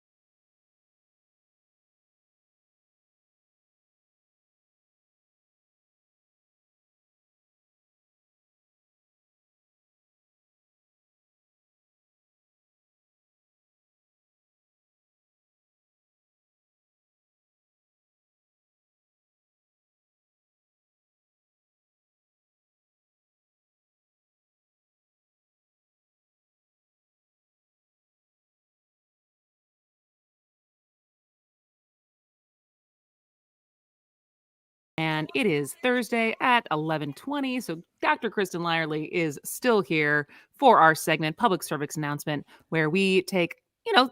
And it is Thursday at 11:20. So Dr. Kristin Lyerly is still here for our segment, Public Cervix Announcement, where we take,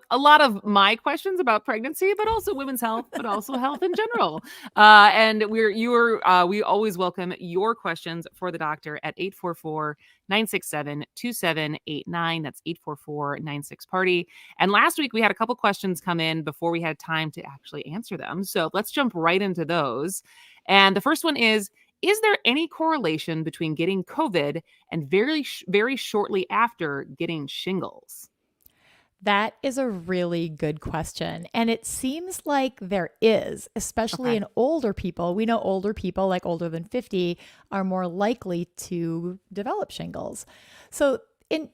a lot of my questions about pregnancy, but also women's health, but also health in general. And we always welcome your questions for the doctor at 844-967-2789. That's 844-96-PARTY. And last week we had a couple questions come in before we had time to actually answer them. So let's jump right into those. And the first one is there any correlation between getting COVID and very, very shortly after getting shingles? That is a really good question. And it seems like there is, especially in older people. We know older people, like older than 50, are more likely to develop shingles. So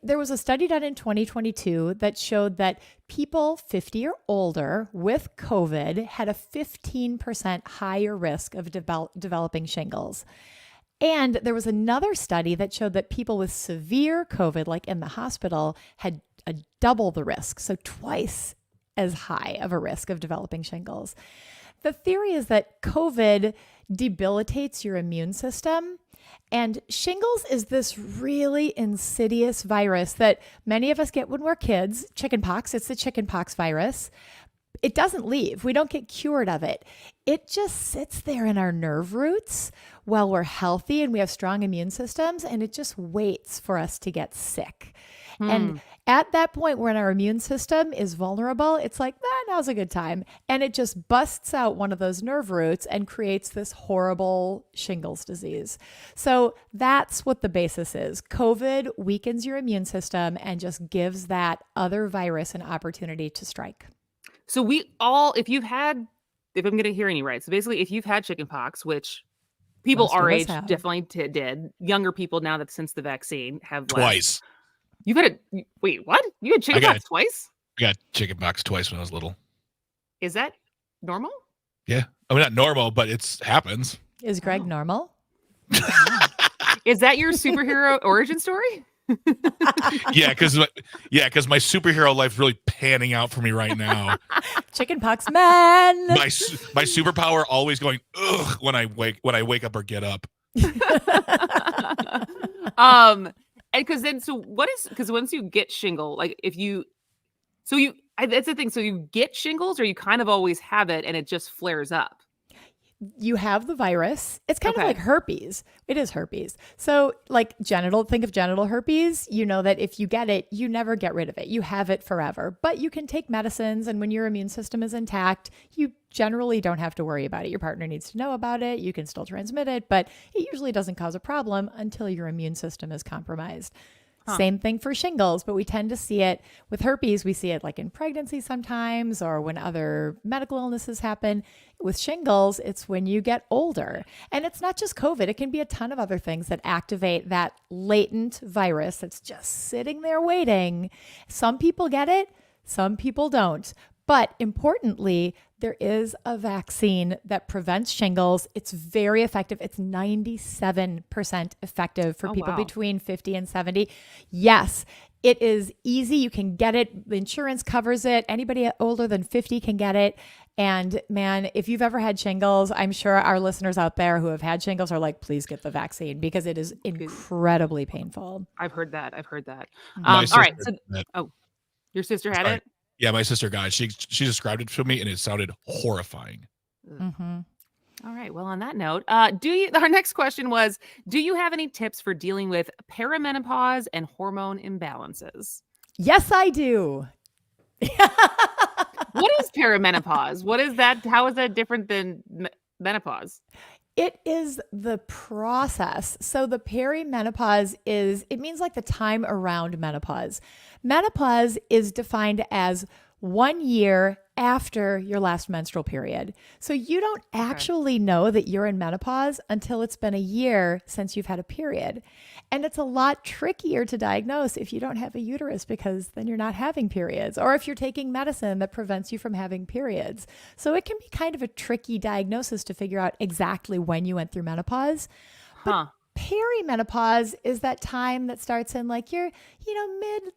there was a study done in 2022 that showed that people 50 or older with COVID had a 15% higher risk of developing shingles. And there was another study that showed that people with severe COVID, like in the hospital, had a double the risk, so twice as high of a risk of developing shingles. The theory is that COVID debilitates your immune system. And shingles is this really insidious virus that many of us get when we're kids. Chickenpox, it's the chickenpox virus. It doesn't leave. We don't get cured of it. It just sits there in our nerve roots while we're healthy and we have strong immune systems, and it just waits for us to get sick. And at that point when our immune system is vulnerable, it's like, now's a good time. And it just busts out one of those nerve roots and creates this horrible shingles disease. So that's what the basis is. COVID weakens your immune system and just gives that other virus an opportunity to strike. So if I'm going to hear any right, so basically if you've had chickenpox, which people Most our of us age have. definitely did, younger people now that since the vaccine have Twice. You've had wait, what? You had chickenpox twice? I got chickenpox twice when I was little. Is that normal? Yeah. I mean, not normal, but it happens. Is Greg normal? Is that your superhero origin story? Yeah, because my superhero life is really panning out for me right now. Chickenpox man. My superpower always going ugh when I wake up or get up. And because once you get shingle, like that's the thing. So you get shingles, or you kind of always have it and it just flares up. You have the virus. It's kind of like herpes. It is herpes. So think of genital herpes. You know that if you get it, you never get rid of it. You have it forever, but you can take medicines. And when your immune system is intact, you generally don't have to worry about it. Your partner needs to know about it. You can still transmit it, but it usually doesn't cause a problem until your immune system is compromised. Same thing for shingles, but we tend to see it with herpes. We see it like in pregnancy sometimes, or when other medical illnesses happen. With shingles, it's when you get older. And it's not just COVID. It can be a ton of other things that activate that latent virus that's just sitting there waiting. Some people get it, some people don't. But importantly, there is a vaccine that prevents shingles. It's very effective. It's 97% effective for people between 50 and 70. Yes, it is easy. You can get it. The insurance covers it. Anybody older than 50 can get it. And man, if you've ever had shingles, I'm sure our listeners out there who have had shingles are like, please get the vaccine because it is incredibly painful. I've heard that. All right. Your sister had it? Yeah, my sister got it. She described it to me, and it sounded horrifying. Mm-hmm. All right. Well, on that note, our next question was, do you have any tips for dealing with perimenopause and hormone imbalances? Yes, I do. What is perimenopause? What is that? How is that different than menopause? It is the process. So the perimenopause it means like the time around menopause. Menopause is defined as 1 year after your last menstrual period. So you don't actually know that you're in menopause until it's been a year since you've had a period. And it's a lot trickier to diagnose if you don't have a uterus, because then you're not having periods, or if you're taking medicine that prevents you from having periods. So it can be kind of a tricky diagnosis to figure out exactly when you went through menopause. But perimenopause is that time that starts in like your, mid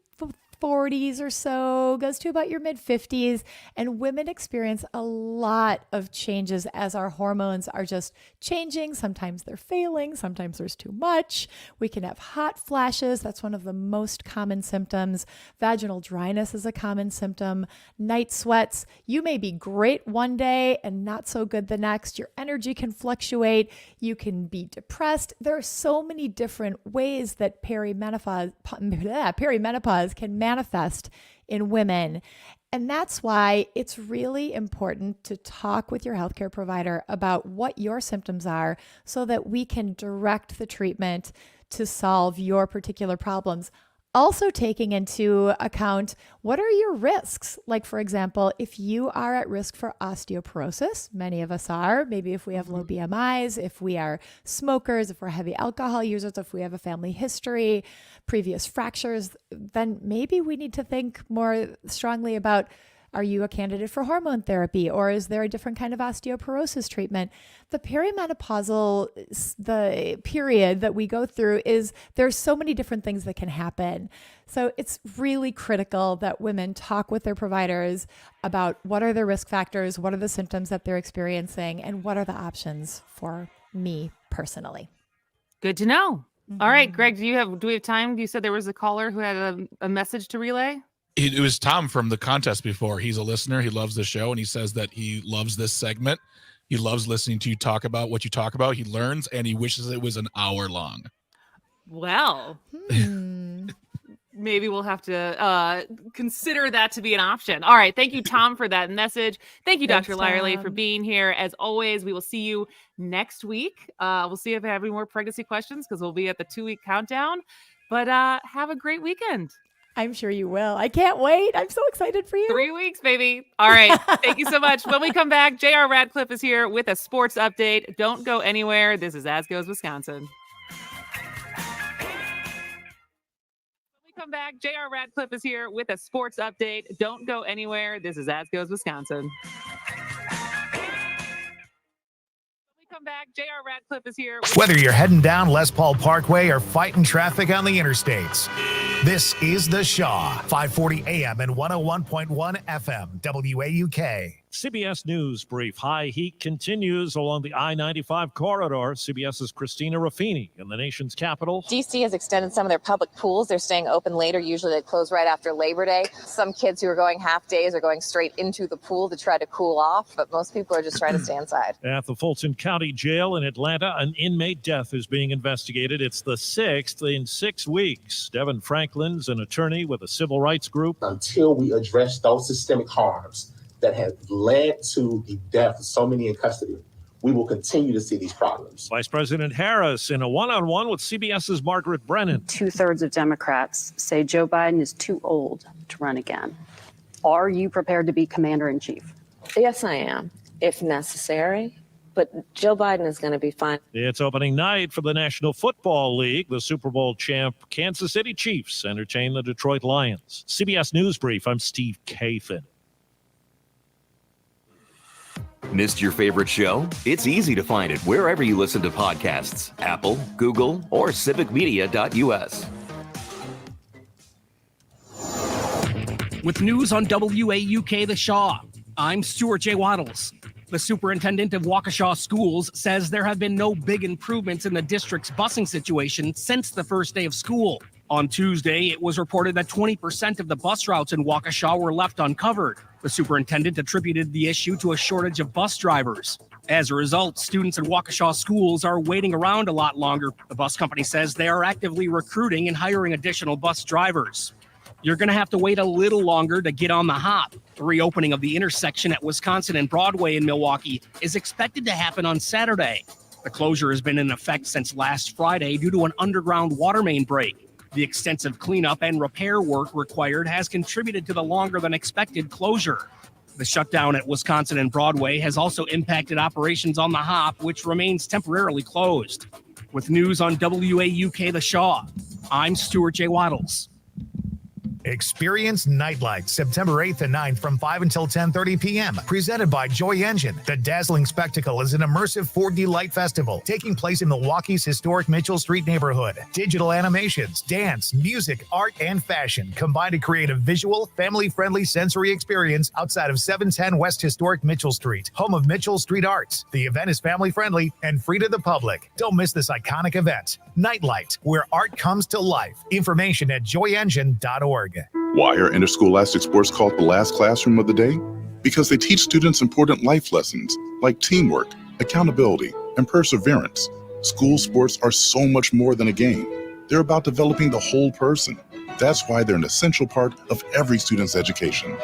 40s or so, goes to about your mid 50s, and women experience a lot of changes as our hormones are just changing. Sometimes they're failing, sometimes there's too much. We can have hot flashes. That's one of the most common symptoms. Vaginal dryness is a common symptom. Night sweats. You may be great one day and not so good the next. Your energy can fluctuate. You can be depressed. There are so many different ways that perimenopause can manifest in women. And that's why it's really important to talk with your healthcare provider about what your symptoms are so that we can direct the treatment to solve your particular problems. Also taking into account, what are your risks? Like, for example, if you are at risk for osteoporosis, many of us are, maybe if we have low BMIs, if we are smokers, if we're heavy alcohol users, if we have a family history, previous fractures, then maybe we need to think more strongly about, are you a candidate for hormone therapy, or is there a different kind of osteoporosis treatment? The the period that we go through there's so many different things that can happen. So it's really critical that women talk with their providers about what are their risk factors, what are the symptoms that they're experiencing, and what are the options for me personally. Good to know. All right, Greg, do we have time? You said there was a caller who had a message to relay? It was Tom from the contest before. He's a listener. He loves the show, and he says that he loves this segment. He loves listening to you talk about what you talk about. He learns, and he wishes it was an hour long. Well, maybe we'll have to consider that to be an option. All right. Thank you, Tom, for that message. Thank you, Dr. Lyerly, for being here. As always, we will see you next week. We'll see if I have any more pregnancy questions, because we'll be at the 2-week countdown. But have a great weekend. I'm sure you will. I can't wait. I'm so excited for you. 3 weeks, baby. All right. Thank you so much. When we come back, J.R. Radcliffe is here with a sports update. Don't go anywhere. This is As Goes Wisconsin. Come back. J.R. Radcliffe is here with a sports update. Don't go anywhere. This is As Goes Wisconsin. Come back. J.R. Radcliffe is here. Whether you're heading down Les Paul Parkway or fighting traffic on the interstates, this is The Shaw, 540 AM and 101.1 FM, WAUK. CBS News brief. High heat continues along the I-95 corridor. CBS's Christina Ruffini in the nation's capital. D.C. has extended some of their public pools. They're staying open later. Usually they close right after Labor Day. Some kids who are going half days are going straight into the pool to try to cool off, but most people are just trying to stay inside. At the Fulton County Jail in Atlanta, an inmate death is being investigated. It's the 6th in 6 weeks. Devin Franklin's an attorney with a civil rights group. Until we address those systemic harms that have led to the death of so many in custody, we will continue to see these problems. Vice President Harris in a one-on-one with CBS's Margaret Brennan. 2/3 of Democrats say Joe Biden is too old to run again. Are you prepared to be commander-in-chief? Yes, I am, if necessary. But Joe Biden is going to be fine. It's opening night for the National Football League. The Super Bowl champ Kansas City Chiefs entertain the Detroit Lions. CBS News Brief, I'm Steve Kathan. Missed your favorite show? It's easy to find it wherever you listen to podcasts. Apple, Google, or civicmedia.us. With news on WAUK The Shaw, I'm Stuart J. Waddles. The superintendent of Waukesha Schools says there have been no big improvements in the district's busing situation since the first day of school. On Tuesday, it was reported that 20% of the bus routes in Waukesha were left uncovered. The superintendent attributed the issue to a shortage of bus drivers. As a result, students in Waukesha schools are waiting around a lot longer. The bus company says they are actively recruiting and hiring additional bus drivers. you're going to have to wait a little longer to get on the hop. The reopening of the intersection at Wisconsin and Broadway in Milwaukee is expected to happen on Saturday. The closure has been in effect since last Friday due to an underground water main break. The extensive cleanup and repair work required has contributed to the longer than expected closure. The shutdown at Wisconsin and Broadway has also impacted operations on the hop, which remains temporarily closed. With news on WAUK The Shaw, I'm Stuart J. Waddles. Experience Nightlight September 8th and 9th from 5 until 10:30 p.m. Presented by Joy Engine. The dazzling spectacle is an immersive 4D light festival taking place in Milwaukee's historic Mitchell Street neighborhood. Digital animations, dance, music, art, and fashion combine to create a visual, family-friendly sensory experience outside of 710 West Historic Mitchell Street, home of Mitchell Street Arts. The event is family-friendly and free to the public. Don't miss this iconic event. Nightlight, where art comes to life. Information at joyengine.org. Why are interscholastic sports called the last classroom of the day? Because they teach students important life lessons like teamwork, accountability, and perseverance. School sports are so much more than a game. They're about developing the whole person. That's why they're an essential part of every student's education.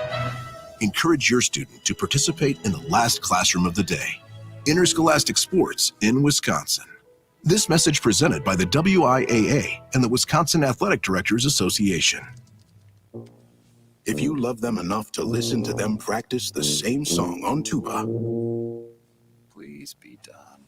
Encourage your student to participate in the last classroom of the day. Interscholastic sports in Wisconsin. This message presented by the WIAA and the Wisconsin Athletic Directors Association. If you love them enough to listen to them practice the same song on tuba, please be done.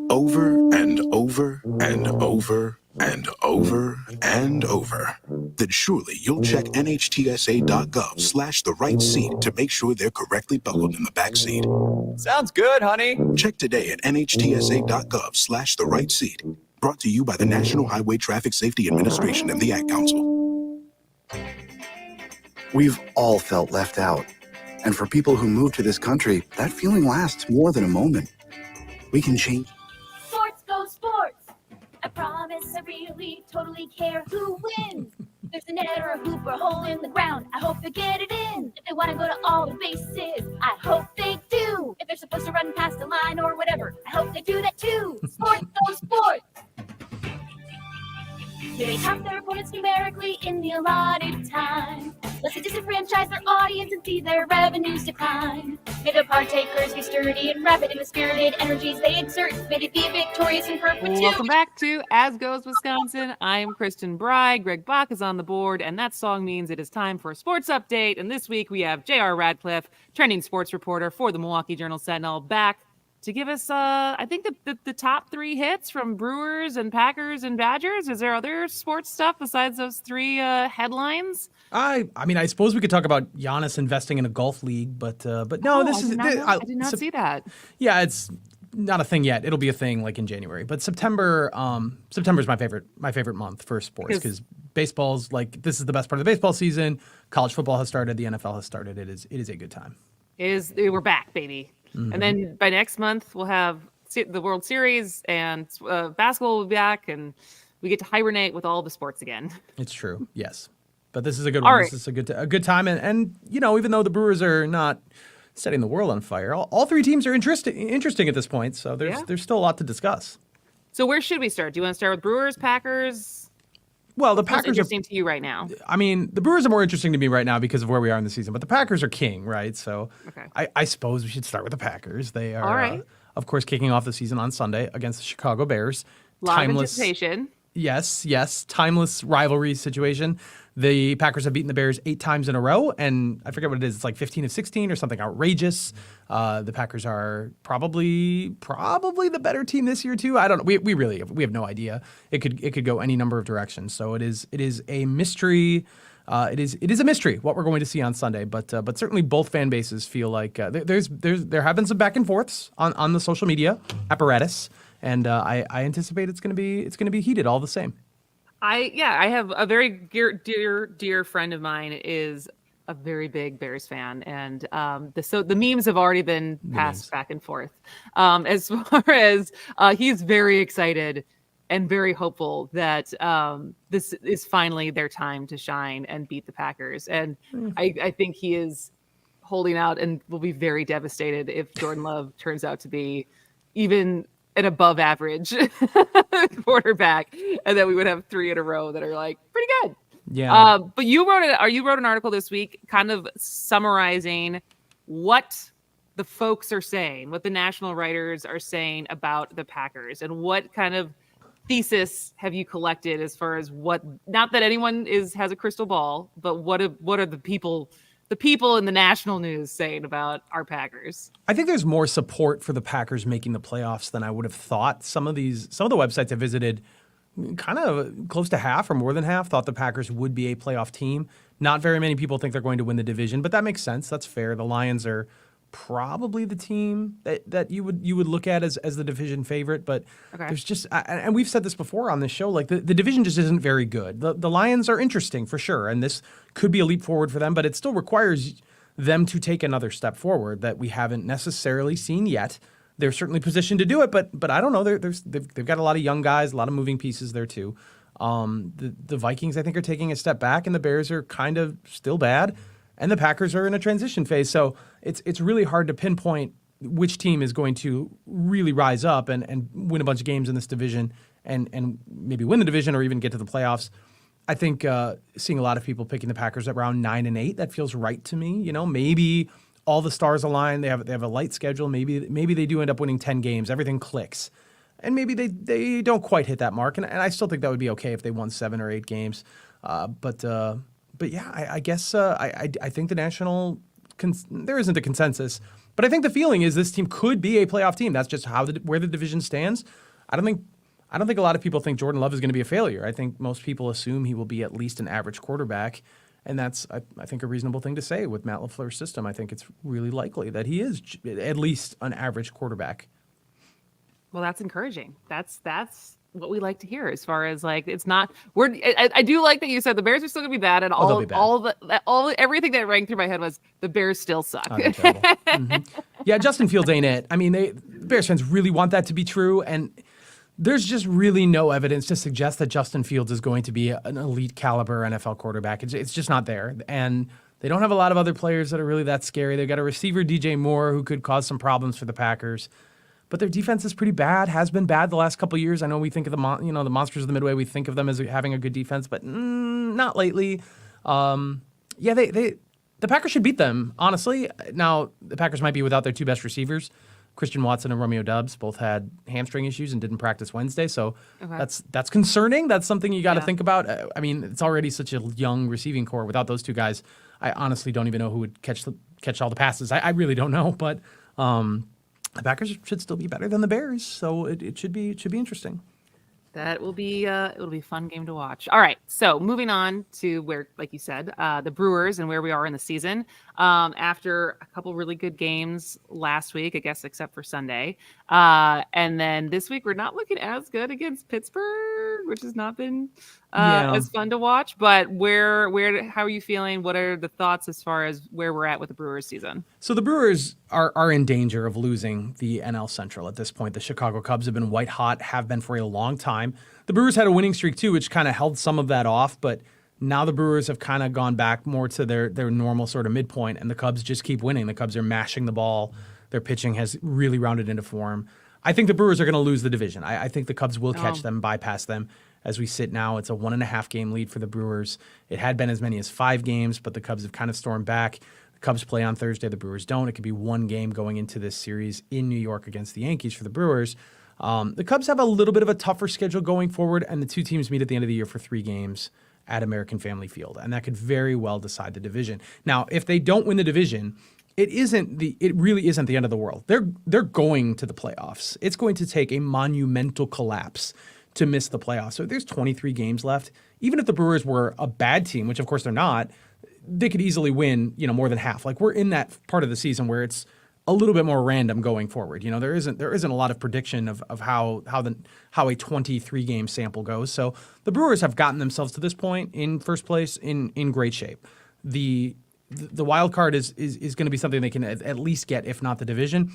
Over and over and over and over and over, then surely you'll check nhtsa.gov/the right seat to make sure they're correctly buckled in the back seat. Sounds good, honey. Check today at nhtsa.gov/the right seat. Brought to you by the National Highway Traffic Safety Administration and the Ad Council. We've all felt left out. And for people who move to this country, that feeling lasts more than a moment. We can change. Sports go sports. I promise I really totally care who wins. There's a net or a hoop or a hole in the ground. I hope they get it in. If they want to go to all the bases, I hope they do. If they're supposed to run past the line or whatever, I hope they do that too. Sports go sports. They top their opponents numerically in the allotted time. Lest they disenfranchise their audience and see their revenues decline. May the partakers be sturdy and rapid in the spirited energies they exert. May they be victorious in perpetuity. Welcome back to As Goes Wisconsin. I'm Kristen Bride. Greg Bach is on the board, and that song means it is time for a sports update. And this week we have J.R. Radcliffe, trending sports reporter for the Milwaukee Journal-Sentinel, back to give us, I think, the top three hits from Brewers and Packers and Badgers. Is there other sports stuff besides those three headlines? I mean, I suppose we could talk about Giannis investing in a golf league, but no, I did not see that. Yeah, it's not a thing yet. It'll be a thing like in January. But September's my favorite month for sports because baseball's like, this is the best part of the baseball season. College football has started. The NFL has started. It is a good time. We're back, baby. Mm-hmm. And then by next month, we'll have the World Series and basketball will be back, and we get to hibernate with all the sports again. It's true, yes. But this is a good one. Right. This is a good time. And you know, even though the Brewers are not setting the world on fire, all three teams are interesting at this point. So there's still a lot to discuss. So where should we start? Do you want to start with Brewers, Packers? Well, the Packers are interesting to you right now. I mean, the Brewers are more interesting to me right now because of where we are in the season, but the Packers are king, right? So I suppose we should start with the Packers. They are, all right. Of course, kicking off the season on Sunday against the Chicago Bears. Timeless anticipation. Yes. Timeless rivalry situation. The Packers have beaten the Bears 8 times in a row, and I forget what it is. It's like 15 of 16 or something outrageous. The Packers are probably the better team this year too. I don't know. We have no idea. It could go any number of directions. So it is a mystery. It is a mystery what we're going to see on Sunday. But certainly both fan bases feel like there have been some back and forths on the social media apparatus, and I anticipate it's going to be heated all the same. I have a very dear friend of mine is a very big Bears fan, and the memes have already been passed back and forth. As far as he's very excited and very hopeful that this is finally their time to shine and beat the Packers, and I think he is holding out and will be very devastated if Jordan Love turns out to be even an above average quarterback, and then we would have 3 in a row that are like pretty good. Yeah. But you wrote an article this week kind of summarizing what the folks are saying, what the national writers are saying about the Packers, and what kind of thesis have you collected as far as what, not that anyone has a crystal ball, but what are the people in the national news saying about our Packers? I think there's more support for the Packers making the playoffs than I would have thought. Some of the websites I visited, kind of close to half or more than half, thought the Packers would be a playoff team. Not very many people think they're going to win the division, but that makes sense. That's fair. The Lions are probably the team that you would look at as the division favorite, but there's just, and we've said this before on this show, like the division just isn't very good. The Lions are interesting for sure, and this could be a leap forward for them, but it still requires them to take another step forward that we haven't necessarily seen yet. They're certainly positioned to do it, but I don't know. They've got a lot of young guys, a lot of moving pieces there too. The Vikings, I think, are taking a step back, and the Bears are kind of still bad, and the Packers are in a transition phase. So it's really hard to pinpoint which team is going to really rise up and win a bunch of games in this division and maybe win the division or even get to the playoffs. I think seeing a lot of people picking the Packers at around 9-8, that feels right to me. You know, maybe all the stars align. They have a light schedule. Maybe they do end up winning 10 games. Everything clicks. And maybe they don't quite hit that mark. And I still think that would be okay if they won 7 or 8 games. But yeah, I guess I think the national there isn't a consensus, but I think the feeling is this team could be a playoff team. That's just where the division stands. I don't think a lot of people think Jordan Love is going to be a failure. I think most people assume he will be at least an average quarterback, and that's I think a reasonable thing to say with Matt LaFleur's system. I think it's really likely that he is at least an average quarterback. Well, that's encouraging. That's what we like to hear as far as like, it's not, I do like that you said the Bears are still gonna be bad, and everything that rang through my head was the Bears still suck. Oh, they're terrible. Yeah, Justin Fields ain't it. I mean, the Bears fans really want that to be true, and there's just really no evidence to suggest that Justin Fields is going to be an elite caliber NFL quarterback. It's just not there, and they don't have a lot of other players that are really that scary. They've got a receiver, DJ Moore, who could cause some problems for the Packers. But their defense is pretty bad, has been bad the last couple of years. I know we think of the Monsters of the Midway, we think of them as having a good defense, but not lately. Yeah, the Packers should beat them, honestly. Now, the Packers might be without their two best receivers. Christian Watson and Romeo Doubs both had hamstring issues and didn't practice Wednesday, so that's concerning. That's something you got to think about. I mean, it's already such a young receiving core. Without those two guys, I honestly don't even know who would catch all the passes. I really don't know, but the Packers should still be better than the Bears, so it should be interesting. That will be it'll be a fun game to watch. All right, so moving on to where, like you said, the Brewers and where we are in the season. After a couple really good games last week, I guess except for Sunday, and then this week we're not looking as good against Pittsburgh, which has not been as fun to watch. But how are you feeling? What are the thoughts as far as where we're at with the Brewers season? So the Brewers are in danger of losing the NL Central at this point. The Chicago Cubs have been white hot, have been for a long time. The Brewers had a winning streak too, which kind of held some of that off, but now the Brewers have kind of gone back more to their normal sort of midpoint, and the Cubs just keep winning. The Cubs are mashing the ball. Their pitching has really rounded into form. I think the Brewers are going to lose the division. I think the Cubs will catch them, bypass them. As we sit now, it's a 1.5 game lead for the Brewers. It had been as many as 5 games, but the Cubs have kind of stormed back. The Cubs play on Thursday. The Brewers don't. It could be 1 game going into this series in New York against the Yankees for the Brewers. The Cubs have a little bit of a tougher schedule going forward, and the two teams meet at the end of the year for 3 games at American Family Field, and that could very well decide the division. Now, if they don't win the division, it really isn't the end of the world. They're going to the playoffs. It's going to take a monumental collapse to miss the playoffs. So there's 23 games left. Even if the Brewers were a bad team, which of course they're not, they could easily win, more than half. Like, we're in that part of the season where it's a little bit more random going forward. There isn't a lot of prediction of how a 23 game sample goes. So the Brewers have gotten themselves to this point in first place in great shape. The wild card is going to be something they can at least get, if not the division.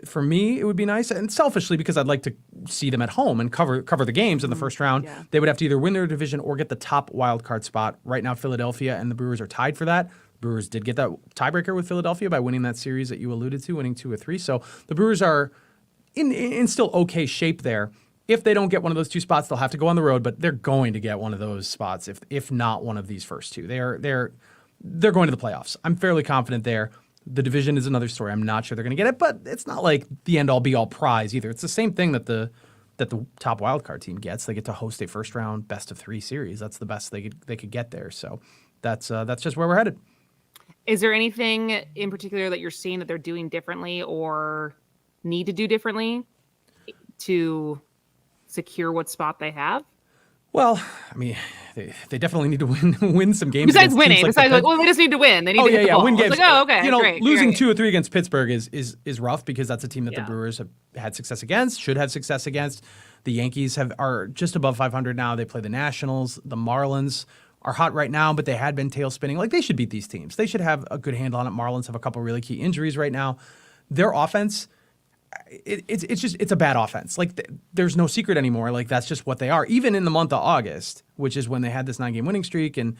For me, it would be nice, and selfishly, because I'd like to see them at home and cover the games in the first round. Yeah. They would have to either win their division or get the top wild card spot. Right now, Philadelphia and the Brewers are tied for that. Brewers did get that tiebreaker with Philadelphia by winning that series that you alluded to, winning 2 or 3. So the Brewers are in still okay shape there. if they don't get one of those two spots, they'll have to go on the road, but they're going to get one of those spots if not one of these first two. They're going to the playoffs. I'm fairly confident there. The division is another story. I'm not sure they're going to get it, but it's not like the end-all be-all prize either. It's the same thing that the top wildcard team gets. They get to host a first-round best-of-3 series. That's the best they could get there. So that's just where we're headed. Is there anything in particular that you're seeing that they're doing differently or need to do differently to secure what spot they have? Well, I mean, they definitely need to win some games. Besides winning, they just need to win. They need to hit the ball. Win games. Okay, great. Losing 2 or 3 against Pittsburgh is rough because that's a team that the Brewers have had success against, should have success against. The Yankees are just above 500 now. They play the Nationals. The Marlins are hot right now, but they had been tail spinning. Like, they should beat these teams. They should have a good handle on it. Marlins have a couple really key injuries right now. Their offense, it's a bad offense. Like, there's no secret anymore. Like, that's just what they are. Even in the month of August, which is when they had this 9-game winning streak and,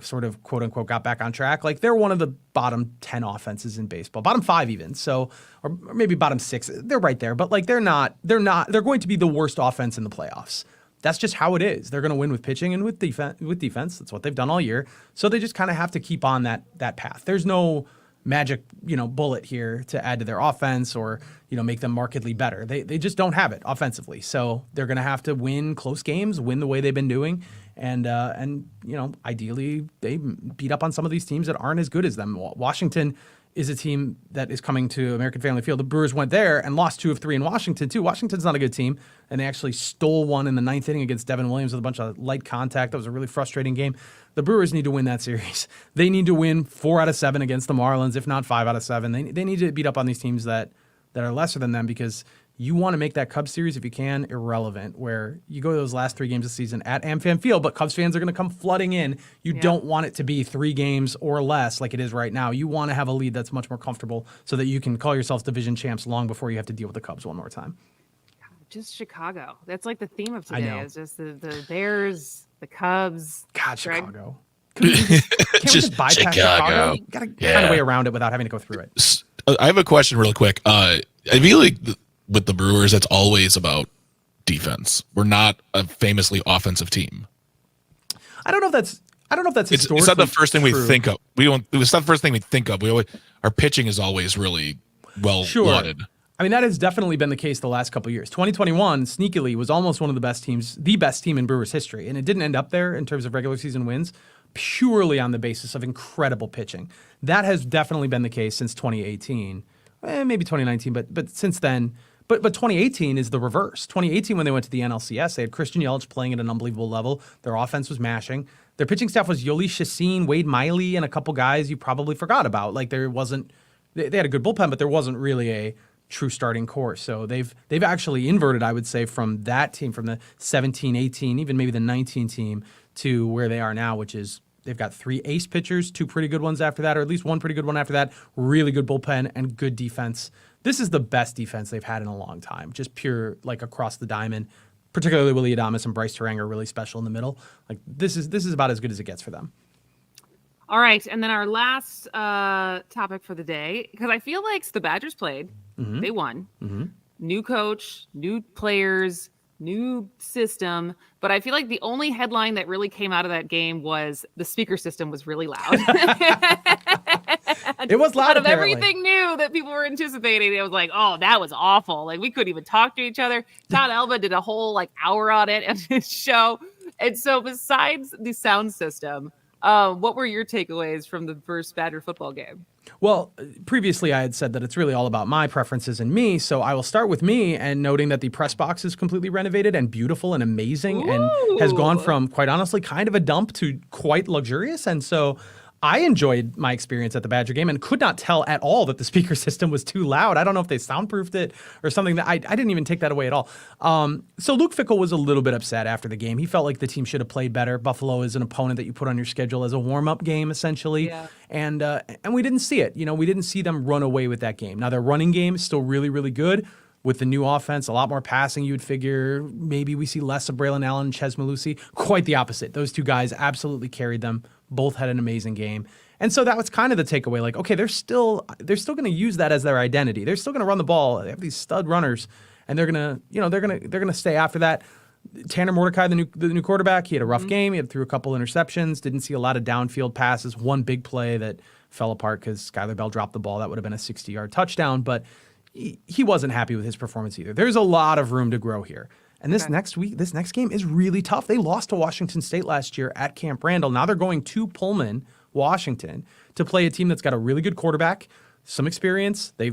sort of quote unquote got back on track. Like, they're one of the bottom 10 offenses in baseball, bottom 5 even. So, or maybe bottom 6. They're right there, but like they're going to be the worst offense in the playoffs. That's just how it is. They're going to win with pitching and with defense. That's what they've done all year. So they just kind of have to keep on that path. There's no magic, bullet here to add to their offense or, make them markedly better. They just don't have it offensively. So they're going to have to win close games, win the way they've been doing. And ideally they beat up on some of these teams that aren't as good as them. Washington is a team that is coming to American Family Field. The Brewers went there and lost 2 of 3 in Washington too. Washington's not a good team, and they actually stole one in the 9th inning against Devin Williams with a bunch of light contact. That was a really frustrating game. The Brewers need to win that series. They need to win 4 out of 7 against the Marlins, if not 5 out of 7. They need to beat up on these teams that are lesser than them because you want to make that Cubs series, if you can, irrelevant, where you go to those last 3 games of the season at AmFam Field, but Cubs fans are going to come flooding in. You don't want it to be 3 games or less like it is right now. You want to have a lead that's much more comfortable so that you can call yourselves division champs long before you have to deal with the Cubs one more time. Just Chicago. That's like the theme of today. It's just the Bears, the Cubs. God, Chicago. Can't we just bypass Chicago? Gotta find a way around it without having to go through it. I have a question real quick. I feel like with the Brewers, it's always about defense. We're not a famously offensive team. I don't know if that's historically it's not the first thing true. we think of. It's not the first thing we think of. Our pitching is always really well lauded. I mean, that has definitely been the case the last couple of years. 2021, sneakily, was almost one of the best teams, the best team in Brewers history. And it didn't end up there in terms of regular season wins, purely on the basis of incredible pitching. That has definitely been the case since 2018, maybe 2019, but since then. But 2018 is the reverse. 2018, when they went to the NLCS, they had Christian Yelich playing at an unbelievable level. Their offense was mashing. Their pitching staff was Yoli Chacin, Wade Miley, and a couple guys you probably forgot about. Like, there wasn't – they had a good bullpen, but there wasn't really a true starting core. So they've actually inverted, I would say, from that team, from the 17, 18, even maybe the 19 team to where they are now, which is they've got 3 ace pitchers, 2 pretty good ones after that, or at least 1 pretty good one after that, really good bullpen and good defense. This is the best defense they've had in a long time, just pure, like, across the diamond. Particularly Willy Adames and Bryce Terang are really special in the middle. Like, this is about as good as it gets for them. All right, and then our last topic for the day, because I feel like the Badgers played. Mm-hmm. They won. Mm-hmm. New coach, new players, new system. But I feel like the only headline that really came out of that game was the speaker system was really loud. It was loud. Out of everything new that people were anticipating, it was like, oh, that was awful. Like, we couldn't even talk to each other. Todd Elba did a whole hour on it at his show. And so besides the sound system, what were your takeaways from the first Badger football game? Well, previously I had said that it's really all about my preferences and me, so I will start with me and noting that the press box is completely renovated and beautiful and amazing. Ooh. And has gone from, quite honestly, kind of a dump to quite luxurious. And so I enjoyed my experience at the Badger game and could not tell at all that the speaker system was too loud. I don't know if they soundproofed it or something. That I didn't even take that away at all. So Luke Fickell was a little bit upset after the game. He felt like the team should have played better. Buffalo is an opponent that you put on your schedule as a warm-up game, essentially. Yeah. And we didn't see it. We didn't see them run away with that game. Now, their running game is still really, really good. With the new offense, a lot more passing, you'd figure maybe we see less of Braylon Allen and Ches Malusi. Quite the opposite. Those two guys absolutely carried them. Both had an amazing game. And so that was kind of the takeaway. Like, okay, they're still going to use that as their identity. They're still going to run the ball. They have these stud runners. and they're gonna stay after that. Tanner Mordecai, the new quarterback, he had a rough game. He had threw a couple interceptions. Didn't see a lot of downfield passes. One big play that fell apart because Skylar Bell dropped the ball. That would have been a 60-yard touchdown, but he wasn't happy with his performance either. There's a lot of room to grow here. And this next game is really tough. They lost to Washington State last year at Camp Randall. Now they're going to Pullman, Washington, to play a team that's got a really good quarterback, some experience. They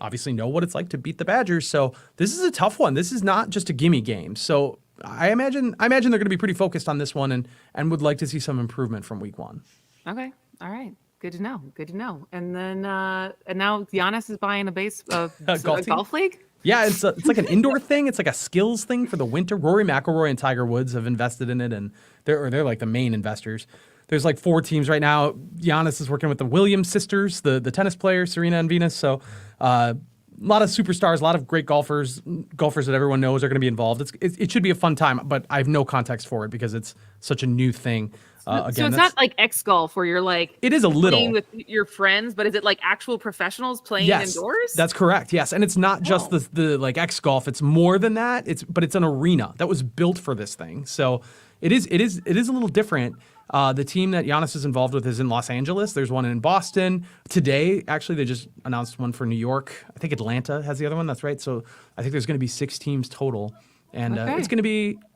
obviously know what it's like to beat the Badgers. So this is a tough one. This is not just a gimme game. So I imagine they're going to be pretty focused on this one and would like to see some improvement from week 1. Okay. All right. Good to know. Good to know. And then and now Giannis is buying a golf league. Yeah, it's like an indoor thing. It's like a skills thing for the winter. Rory McIlroy and Tiger Woods have invested in it, and they're like the main investors. There's like 4 teams right now. Giannis is working with the Williams sisters, the tennis players, Serena and Venus. So a lot of superstars, a lot of great golfers that everyone knows are going to be involved. It should be a fun time, but I have no context for it because it's such a new thing. So it's not like X golf where you're like it is a little playing with your friends, but is it like actual professionals playing indoors? That's correct. Yes, and it's not just the like X golf. It's more than that. It's an arena that was built for this thing. So it is a little different. The team that Giannis is involved with is in Los Angeles. There's one in Boston. Today, actually, they just announced one for New York. I think Atlanta has the other one. That's right. So I think there's going to be 6 teams total. And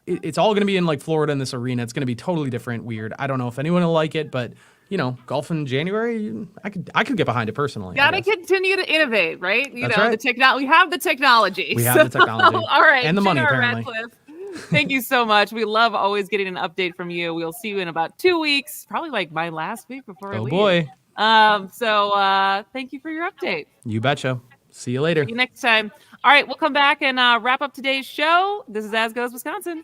it's all going to be in like Florida in this arena. It's going to be totally different, weird. I don't know if anyone will like it, but golf in January, I could get behind it personally. Got to continue to innovate, right? That's right. We have the technology. We have the technology. All right. And the money, J.R. apparently. Radcliffe, thank you so much. We love always getting an update from you. We'll see you in about 2 weeks, probably like my last week before I leave. Oh, boy. So thank you for your update. You betcha. See you later. See you next time. All right, we'll come back and wrap up today's show. This is As Goes Wisconsin.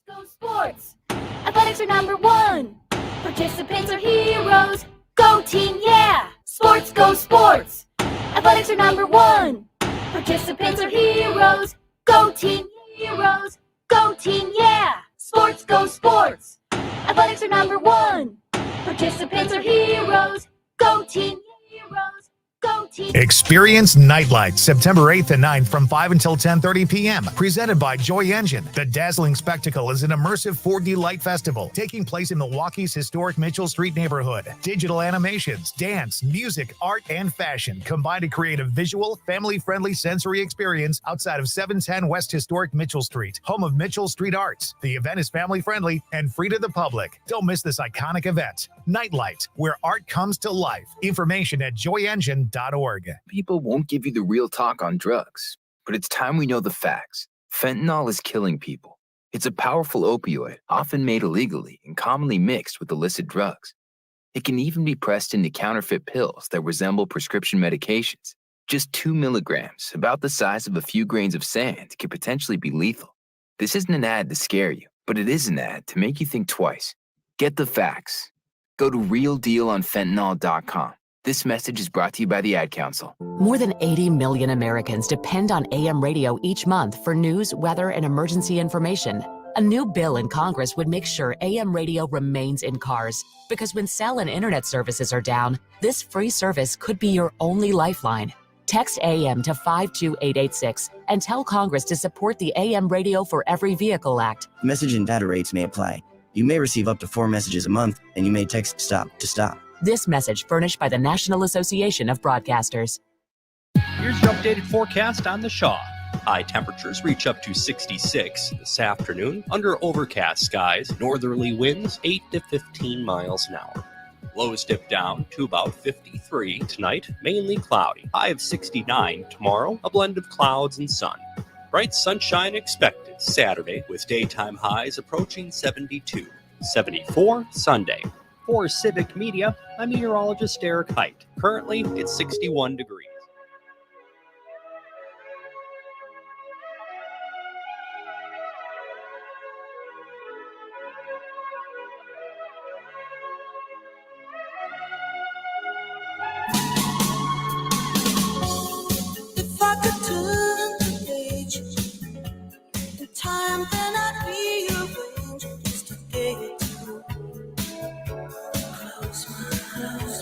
Go sports. Athletics are number 1. Participants are heroes. Go team, yeah. Sports, go sports. Athletics are number 1. Participants are heroes. Go team, heroes. Go team, yeah. Sports, go sports. Athletics are number 1. Participants are heroes. Go team, heroes. Go team. Experience Nightlight September 8th and 9th from 5 until 10:30 p.m. Presented by Joy Engine. The dazzling spectacle is an immersive 4D light festival taking place in Milwaukee's historic Mitchell Street neighborhood. Digital animations, dance, music, art, and fashion combine to create a visual, family-friendly sensory experience outside of 710 West Historic Mitchell Street, home of Mitchell Street Arts. The event is family-friendly and free to the public. Don't miss this iconic event. Nightlight, where art comes to life. Information at joyengine.org. People won't give you the real talk on drugs, but it's time we know the facts. Fentanyl is killing people. It's a powerful opioid, often made illegally and commonly mixed with illicit drugs. It can even be pressed into counterfeit pills that resemble prescription medications. Just 2 milligrams, about the size of a few grains of sand, can potentially be lethal. This isn't an ad to scare you, but it is an ad to make you think twice. Get the facts. Go to realdealonfentanyl.com. This message is brought to you by the Ad Council. More than 80 million Americans depend on AM radio each month for news, weather, and emergency information. A new bill in Congress would make sure AM radio remains in cars, because when cell and internet services are down, this free service could be your only lifeline. Text AM to 52886 and tell Congress to support the AM Radio for Every Vehicle Act. Message and data rates may apply. You may receive up to 4 messages a month, and you may text STOP to stop. This message furnished by the National Association of Broadcasters. Here's your updated forecast on the Shaw. High temperatures reach up to 66 this afternoon under overcast skies, northerly winds 8 to 15 miles an hour. Lows dip down to about 53 tonight, mainly cloudy. High of 69 tomorrow, a blend of clouds and sun. Bright sunshine expected Saturday with daytime highs approaching 72. 74 Sunday. For Civic Media, I'm meteorologist Derek Height. Currently, it's 61 degrees. If I could turn the page in time, then I'd rearrange just to get to close my eyes.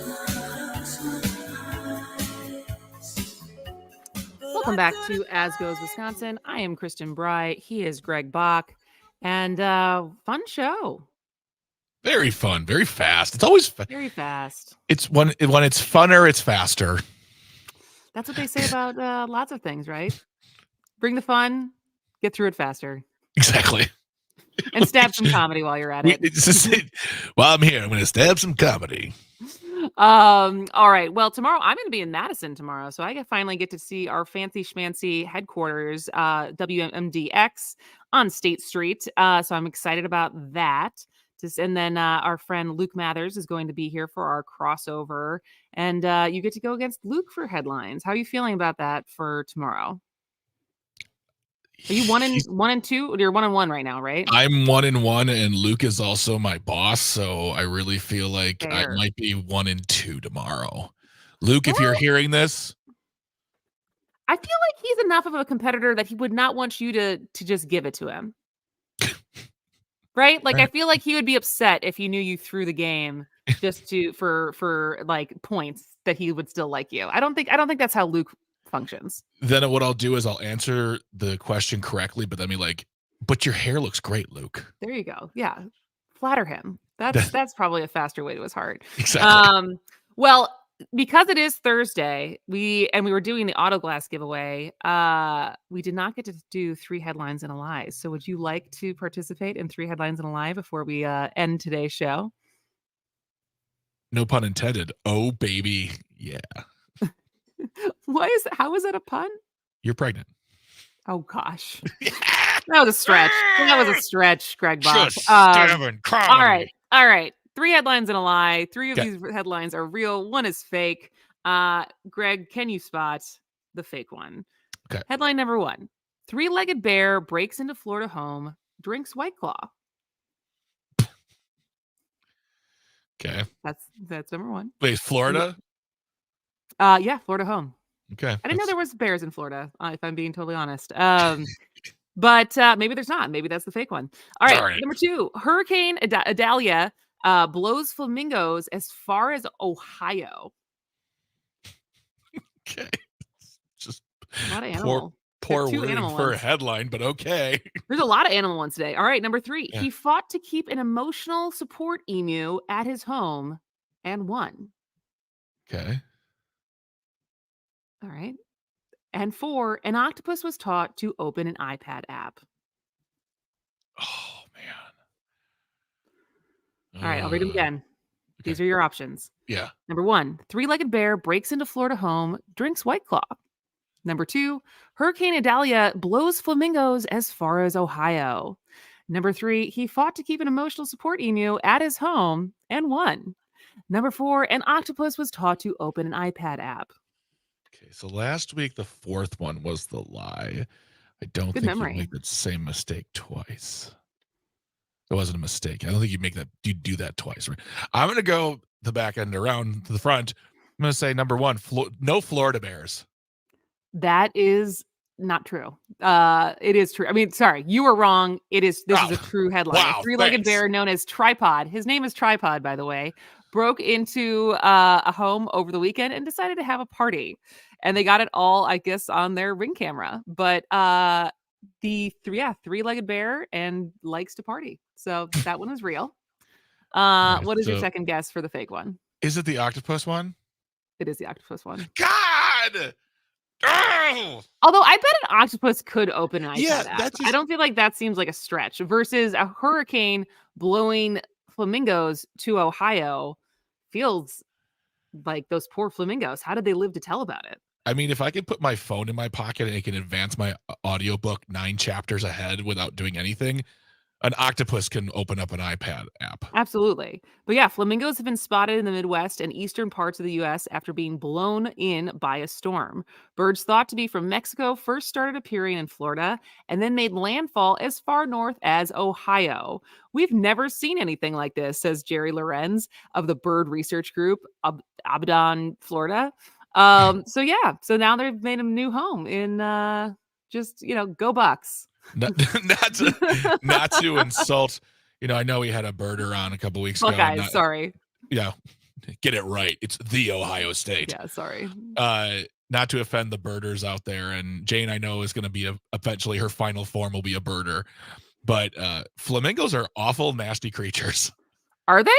Welcome back to As Goes Wisconsin. I am Kristen Bry. He is Greg Bach. And fun show. Very fun, very fast. It's always very fast. It's when it's funner, it's faster. That's what they say about lots of things, right? Bring the fun, get through it faster. Exactly. And stab some comedy while you're at it. While I'm here, I'm going to stab some comedy. All right. Well, tomorrow I'm going to be in Madison tomorrow, so I finally get to see our fancy schmancy headquarters, WMDX on State Street. So I'm excited about that. And then our friend Luke Mathers is going to be here for our crossover, and you get to go against Luke for headlines. How are you feeling about that for tomorrow? Are you 1-2? You're 1-1 right now, right? I'm 1-1, and Luke is also my boss, so I really feel like I might be 1-2 tomorrow. Luke, if you're hearing this, I feel like he's enough of a competitor that he would not want you to just give it to him. Right? Like I feel like he would be upset if he knew you threw the game just for like points that he would still like you. I don't think that's how Luke functions. Then what I'll do is I'll answer the question correctly, but then be like, but your hair looks great, Luke. There you go. Yeah. Flatter him. That's probably a faster way to his heart. Exactly. Well, because it is Thursday, we were doing the auto glass giveaway. We did not get to do 3 headlines and a lie. So would you like to participate in 3 headlines and a lie before we end today's show? No pun intended. Oh, baby. Yeah. How is that a pun? You're pregnant. Oh gosh. That was a stretch. That was a stretch, Greg Bach. All right. 3 headlines and a lie. 3 of these headlines are real. 1 is fake. Greg, can you spot the fake one? Okay. Headline number 1. 3-legged bear breaks into Florida home, drinks White Claw. Okay. That's number 1. Wait, Florida? Yeah, Florida home. Okay. I didn't know there was bears in Florida, if I'm being totally honest. But maybe there's not. Maybe that's the fake one. All right. Number 2, Hurricane Idalia blows flamingos as far as Ohio. Okay. Just a lot of animal. Poor wording for a headline, but okay. There's a lot of animal ones today. All right, number 3. Yeah. He fought to keep an emotional support emu at his home and won. Okay. All right. And 4, an octopus was taught to open an iPad app. Oh, man. All right, I'll read them again. Okay. These are your options. Yeah. Number 1, 3-legged bear breaks into Florida home, drinks White Claw. Number 2, Hurricane Idalia blows flamingos as far as Ohio. Number 3, he fought to keep an emotional support emu at his home and won. Number 4, an octopus was taught to open an iPad app. Okay, so last week the 4th one was the lie. I don't think you make the same mistake twice. It wasn't a mistake. I don't think you do that twice, right? I'm gonna go the back end around to the front. I'm gonna say number 1, no Florida bears. That is not true. It is true. I mean, sorry, you were wrong. This is a true headline. Wow, a 3-legged bear known as Tripod. His name is Tripod, by the way. Broke into a home over the weekend and decided to have a party. And they got it all, I guess, on their Ring camera. But the 3-legged bear and likes to party. So that one is real. What is your second guess for the fake one? Is it the octopus one? It is the octopus one. God! Oh! Although I bet an octopus could open an iPad app. Just... I don't feel like that seems like a stretch versus a hurricane blowing flamingos to Ohio feels like those poor flamingos. How did they live to tell about it? I mean, if I could put my phone in my pocket and it can advance my audiobook 9 chapters ahead without doing anything, an octopus can open up an iPad app. Absolutely. But yeah, flamingos have been spotted in the Midwest and eastern parts of the U.S. after being blown in by a storm. Birds thought to be from Mexico first started appearing in Florida and then made landfall as far north as Ohio. We've never seen anything like this, says Jerry Lorenz of the Bird Research Group, Abaddon, Florida. So now they've made a new home in go Bucks. Not to insult, I know we had a birder on a couple weeks ago. Guys, sorry. Yeah, get it right. It's the Ohio State. Yeah, sorry. not to offend the birders out there, and Jane, I know, is going to be eventually her final form will be a birder, but flamingos are awful, nasty creatures. Are they?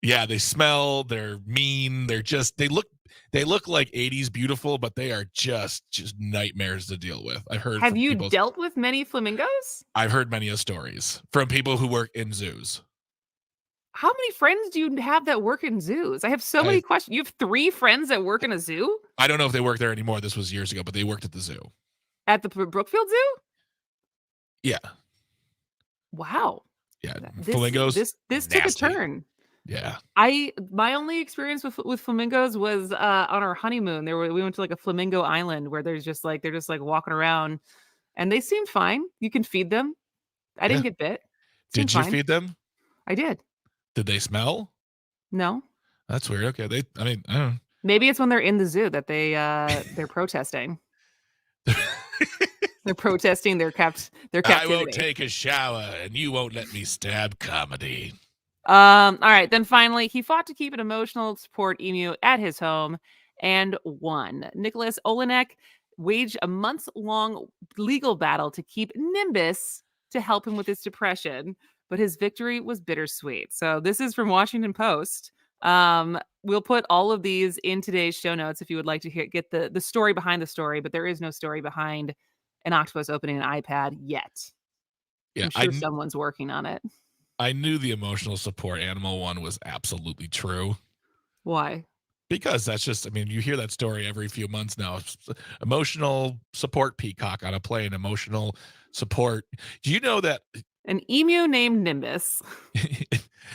Yeah, they smell. They're mean. They look like 80s beautiful, but they are just nightmares to deal with. Have you dealt with many flamingos? I've heard many stories from people who work in zoos. How many friends do you have that work in zoos? I have so many questions. You have 3 friends that work in a zoo? I don't know if they work there anymore. This was years ago, but they worked at the zoo. At the Brookfield Zoo? Yeah. Wow. Yeah. Flamingos. This took a turn. Yeah. My only experience with flamingos was on our honeymoon. We went to like a flamingo island where they're just like walking around, and they seemed fine. You can feed them. I didn't get bit. Did you feed them? I did. Did they smell? No. That's weird. Okay. I don't know. Maybe it's when they're in the zoo that they're protesting. They're protesting their captivity. I won't take a shower, and you won't let me stab comedy. All right. Then finally, he fought to keep an emotional support emu at his home and won. Nicholas Olenek waged a months-long legal battle to keep Nimbus to help him with his depression, but his victory was bittersweet. So this is from Washington Post. We'll put all of these in today's show notes if you would like to get the story behind the story, but there is no story behind an octopus opening an iPad yet. Yeah, I'm sure someone's working on it. I knew the emotional support animal one was absolutely true. Why? Because that's just, you hear that story every few months now. Emotional support peacock on a plane, emotional support. Do you know that? An emu named Nimbus.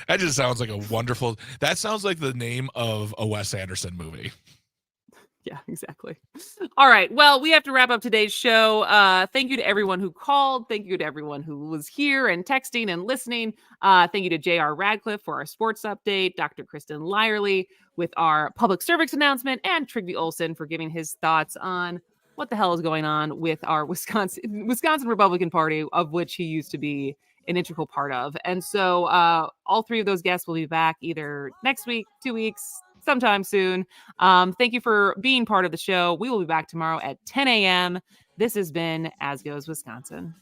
That just sounds like that sounds like the name of a Wes Anderson movie. Yeah, exactly. All right. Well, we have to wrap up today's show. Thank you to everyone who called. Thank you to everyone who was here and texting and listening. Thank you to J.R. Radcliffe for our sports update, Dr. Kristin Lyerly with our public cervix announcement, and Trygve Oleson for giving his thoughts on what the hell is going on with our Wisconsin Republican Party, of which he used to be an integral part of. And so all 3 of those guests will be back either next week, 2 weeks, sometime soon. Thank you for being part of the show. We will be back tomorrow at 10 a.m. This has been As Goes Wisconsin.